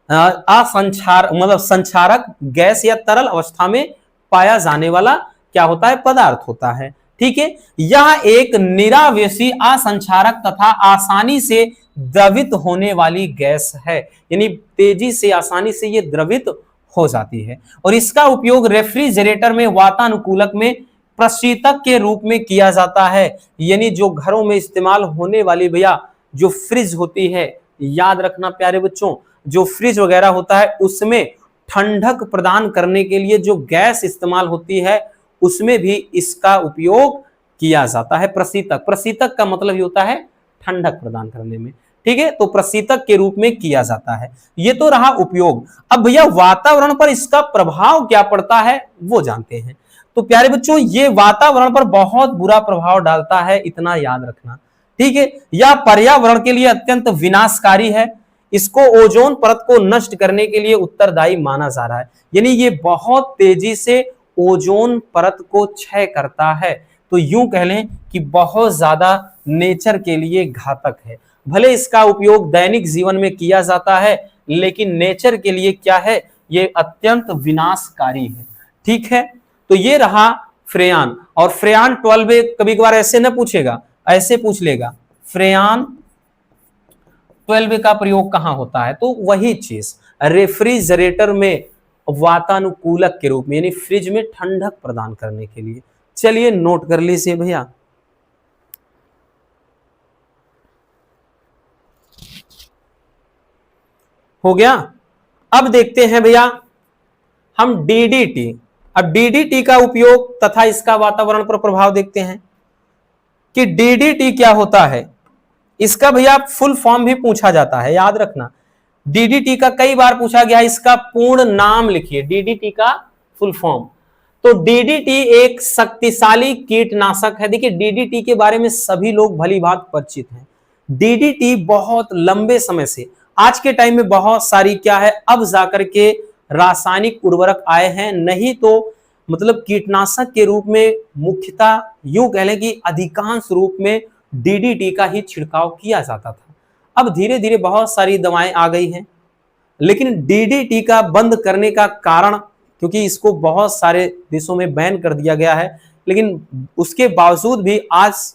S1: असंचार मतलब संचारक गैस या तरल अवस्था में पाया जाने वाला क्या होता है, पदार्थ होता है, ठीक है। यह एक निरावेशी, असंचारक तथा आसानी से द्रवित होने वाली गैस है, यानी तेजी से आसानी से ये द्रवित हो जाती है। और इसका उपयोग रेफ्रिजरेटर में वातानुकूलक में प्रशीतक के रूप में किया जाता है, यानी जो घरों में इस्तेमाल होने वाली भैया जो फ्रिज होती है, याद रखना प्यारे बच्चों, जो फ्रिज वगैरह होता है उसमें ठंडक प्रदान करने के लिए जो गैस इस्तेमाल होती है उसमें भी इसका उपयोग किया जाता है। प्रशीतक, प्रशीतक का मतलब ये होता है ठंडक प्रदान करने में, ठीक है। तो प्रशीतक के रूप में किया जाता है। ये तो रहा उपयोग। अब भैया वातावरण पर इसका प्रभाव क्या पड़ता है वो जानते हैं। तो प्यारे बच्चों ये वातावरण पर बहुत बुरा प्रभाव डालता है, इतना याद रखना, ठीक है। यह पर्यावरण के लिए अत्यंत विनाशकारी है, इसको ओजोन परत को नष्ट करने के लिए उत्तरदायी माना जा रहा है, यानी ये बहुत तेजी से ओजोन परत को क्षय करता है। तो यूं कह लें कि बहुत ज्यादा नेचर के लिए घातक है। भले इसका उपयोग दैनिक जीवन में किया जाता है लेकिन नेचर के लिए क्या है, ये अत्यंत विनाशकारी है, ठीक है। तो ये रहा फ्रेयान। और फ्रेयान 12 कभी कभार ऐसे न पूछेगा, ऐसे पूछ लेगा फ्रेयान 12 का प्रयोग कहां होता है, तो वही चीज रेफ्रिजरेटर में वातानुकूलक के रूप में, यानी फ्रिज में ठंडक प्रदान करने के लिए। चलिए नोट कर लीजिए भैया। हो गया। अब देखते हैं भैया हम डीडीटी। अब डीडीटी का उपयोग तथा इसका वातावरण पर प्रभाव देखते हैं कि डीडीटी क्या होता है। इसका भैया फुल फॉर्म भी पूछा जाता है, याद रखना। डीडीटी का कई बार पूछा गया, इसका पूर्ण नाम लिखिए, डीडीटी का फुल फॉर्म। तो डीडीटी एक शक्तिशाली कीटनाशक है। देखिए डीडीटी के बारे में सभी लोग भली भांति परिचित हैं। डीडीटी बहुत लंबे समय से, आज के टाइम में बहुत सारी क्या है अब जाकर के रासायनिक उर्वरक आए हैं, नहीं तो मतलब कीटनाशक के रूप में मुख्यतः यूं कह लें कि अधिकांश रूप में डीडीटी का ही छिड़काव किया जाता था। अब धीरे धीरे बहुत सारी दवाएं आ गई हैं, लेकिन डीडीटी का बंद करने का कारण, क्योंकि इसको बहुत सारे देशों में बैन कर दिया गया है, लेकिन उसके बावजूद भी आज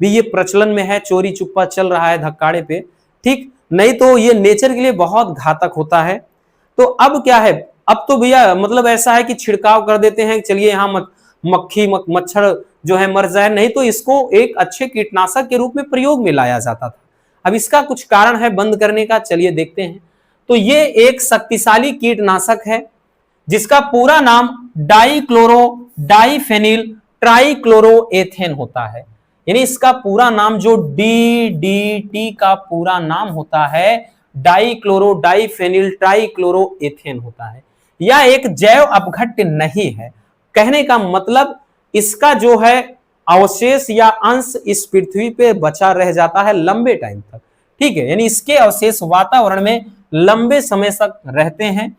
S1: भी ये प्रचलन में है, चोरी चुप्पा चल रहा है धक्काड़े पे, ठीक। नहीं तो ये नेचर के लिए बहुत घातक होता है। तो अब क्या है, अब तो भैया मतलब ऐसा है कि छिड़काव कर देते हैं, चलिए यहाँ मक्खी मच्छर जो है मर जाए, नहीं तो इसको एक अच्छे कीटनाशक के रूप में प्रयोग में लाया जाता था। अब इसका कुछ कारण है बंद करने का, चलिए देखते हैं। तो ये एक शक्तिशाली कीटनाशक है जिसका पूरा नाम डाइक्लोरो डाइफेनिल ट्राइक्लोरोएथेन होता है, यानी इसका पूरा नाम जो डीडीटी का पूरा नाम होता है डाइक्लोरो डाइफेनिल ट्राइक्लोरोएथेन होता है। यह एक जैव अपघट्य नहीं है, कहने का मतलब इसका जो है अवशेष या अंश इस पृथ्वी पे बचा रह जाता है लंबे टाइम तक, ठीक है। यानी इसके अवशेष वातावरण में लंबे समय तक रहते हैं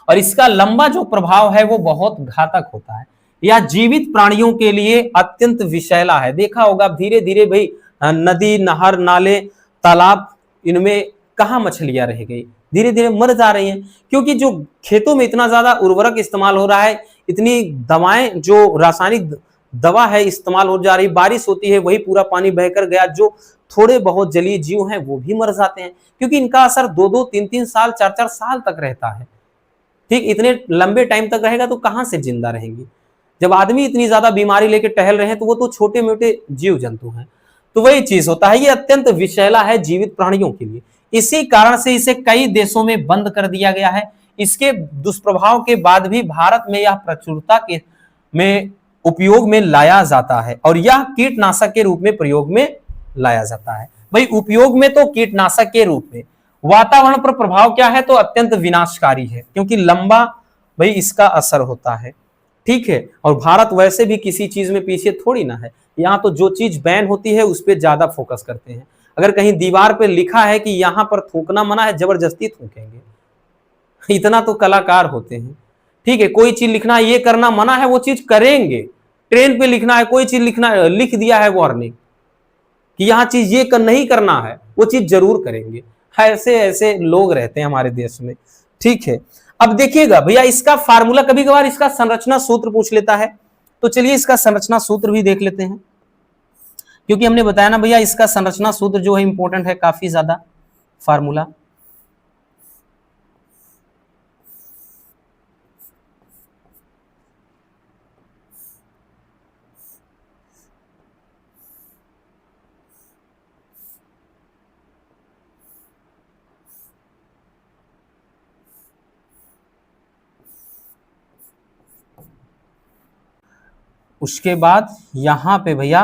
S1: और इसका लंबा जो प्रभाव है वो बहुत घातक होता है। यह जीवित प्राणियों के लिए अत्यंत विषैला है। देखा होगा धीरे धीरे भाई नदी, नहर, नाले, तालाब, इनमें कहाँ मछलियां रह गई, धीरे धीरे मर जा रही हैं, क्योंकि जो खेतों में इतना ज्यादा उर्वरक इस्तेमाल हो रहा है, इतनी दवाएं जो रासायनिक दवा है इस्तेमाल हो जा रही, बारिश होती है वही पूरा पानी बहकर गया, जो थोड़े बहुत जलीय जीव हैं वो भी मर जाते हैं, क्योंकि इनका असर 2-2, 3-3 साल, 4-4 साल तक रहता है। ठीक, इतने लंबे टाइम तक रहेगा तो कहां से जिंदा रहेंगे। जब आदमी इतनी ज्यादा बीमारी लेके टहल रहे हैं तो वो तो छोटे मोटे जीव जंतु हैं। तो वही चीज होता है, ये अत्यंत विषैला है जीवित प्राणियों के लिए। इसी कारण से इसे कई देशों में बंद कर दिया गया है। इसके दुष्प्रभाव के बाद भी भारत में यह प्रचुरता के में उपयोग में लाया जाता है और यह कीटनाशक के रूप में प्रयोग में लाया जाता है। भाई उपयोग में तो कीटनाशक के रूप में, वातावरण पर प्रभाव क्या है तो अत्यंत विनाशकारी है, क्योंकि लंबा भाई इसका असर होता है। ठीक है, और भारत वैसे भी किसी चीज में पीछे थोड़ी ना है, यहाँ तो जो चीज बैन होती है उस पर ज्यादा फोकस करते हैं। अगर कहीं दीवार पे लिखा है कि यहां पर थूकना मना है, जबरदस्ती थूकेंगे, इतना तो कलाकार होते हैं। ठीक है, कोई चीज लिखना ये करना मना है वो चीज करेंगे। ट्रेन पे लिखना है, कोई चीज लिखना लिख दिया है वार्निंग कि यहां चीज ये नहीं करना है, वो चीज जरूर करेंगे। ऐसे ऐसे लोग रहते हैं हमारे देश में। ठीक है, अब देखिएगा भैया इसका फार्मूला, कभी कभार इसका संरचना सूत्र पूछ लेता है, तो चलिए इसका संरचना सूत्र भी देख लेते हैं, क्योंकि हमने बताया ना भैया इसका संरचना सूत्र जो है इंपॉर्टेंट है काफी ज्यादा, फार्मूला। उसके बाद यहां पे भैया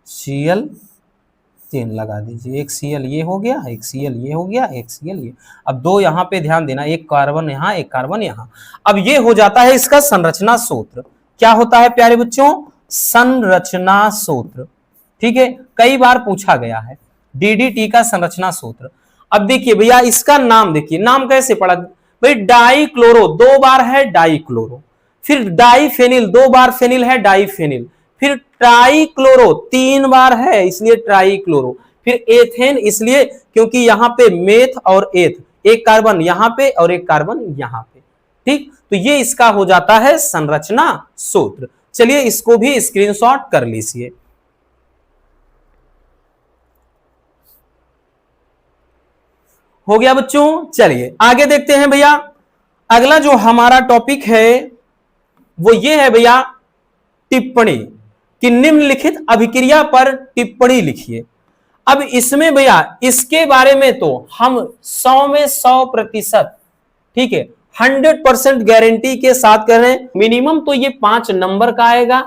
S1: Cl3 लगा दीजिए, एक Cl ये हो गया, एक Cl ये हो गया, एक Cl ये। अब दो यहां पे ध्यान देना, एक कार्बन यहां, एक कार्बन यहां। अब ये हो जाता है इसका संरचना सूत्र। क्या होता है प्यारे बच्चों? संरचना सूत्र। ठीक है, कई बार पूछा गया है DDT का संरचना सूत्र। अब देखिए भैया इसका नाम देखिए, नाम कैसे पड़ा भाई, डाइक्लोरो, 2 बार है डाइक्लोरो, फिर डाइफेनिल, 2 बार फेनिल है डाइफेनिल, फिर ट्राइक्लोरो 3 बार है इसलिए ट्राइक्लोरो, फिर एथेन इसलिए क्योंकि यहां पे मेथ और एथ, एक कार्बन यहां पे और एक कार्बन यहां पे। ठीक, तो ये इसका हो जाता है संरचना सूत्र। चलिए इसको भी स्क्रीनशॉट कर लीजिए। हो गया बच्चों, चलिए आगे देखते हैं भैया। अगला जो हमारा टॉपिक है वो ये है भैया टिप्पणी, कि निम्नलिखित अभिक्रिया पर टिप्पणी लिखिए। अब इसमें भैया इसके बारे में तो हम 100 में 100%, ठीक है, 100% गारंटी के साथ कर रहे हैं। मिनिमम तो ये 5 नंबर का आएगा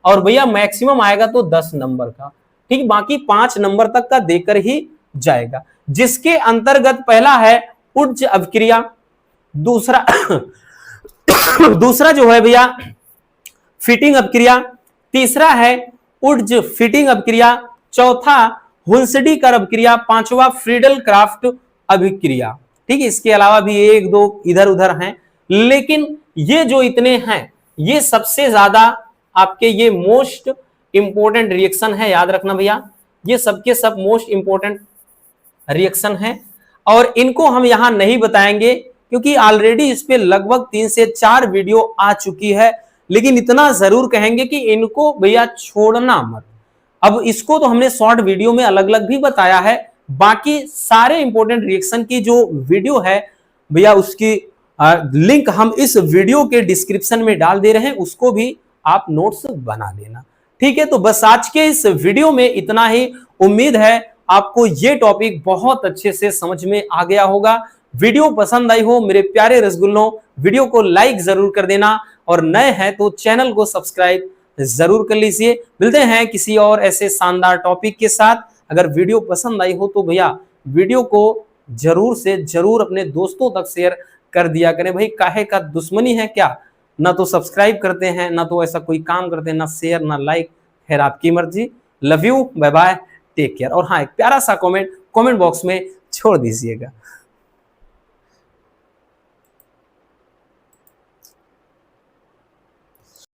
S1: और भैया मैक्सिमम आएगा तो 10 नंबर का। ठीक, बाकी 5 नंबर तक का देकर ही जाएगा, जिसके अंतर्गत पहला है उच्च अभिक्रिया, दूसरा दूसरा जो है भैया फिटिंग अभिक्रिया, तीसरा है उड्ज फिटिंग अभिक्रिया, चौथा हुंसडी-कर अभिक्रिया, पांचवा फ्रीडल क्राफ्ट अभिक्रिया। ठीक है, इसके अलावा भी 1-2 इधर उधर हैं, लेकिन ये जो इतने हैं ये सबसे ज्यादा आपके ये मोस्ट इंपोर्टेंट रिएक्शन है, याद रखना भैया, ये सबके सब मोस्ट इंपोर्टेंट रिएक्शन है और इनको हम यहां नहीं बताएंगे क्योंकि ऑलरेडी इस पे लगभग 3 से 4 वीडियो आ चुकी है, लेकिन इतना जरूर कहेंगे कि इनको भैया छोड़ना मत। अब इसको तो हमने शॉर्ट वीडियो में अलग अलग भी बताया है, बाकी सारे इंपॉर्टेंट रिएक्शन की जो वीडियो है भैया उसकी लिंक हम इस वीडियो के डिस्क्रिप्शन में डाल दे रहे हैं, उसको भी आप नोट्स बना लेना। ठीक है, तो बस आज के इस वीडियो में इतना ही। उम्मीद है आपको ये टॉपिक बहुत अच्छे से समझ में आ गया होगा। वीडियो पसंद आई हो मेरे प्यारे रसगुल्लों, वीडियो को लाइक जरूर कर देना और नए हैं तो चैनल को सब्सक्राइब जरूर कर लीजिए। मिलते हैं किसी और ऐसे शानदार टॉपिक के साथ। अगर वीडियो पसंद आई हो तो भैया वीडियो को जरूर से जरूर अपने दोस्तों तक शेयर कर दिया करें। भाई काहे का दुश्मनी है क्या, ना तो सब्सक्राइब करते हैं, ना तो ऐसा कोई काम करते हैं, ना शेयर ना लाइक, खैर आपकी मर्जी। Love you, bye bye, take care. और हाँ, एक प्यारा सा कमेंट बॉक्स में छोड़ दीजिएगा।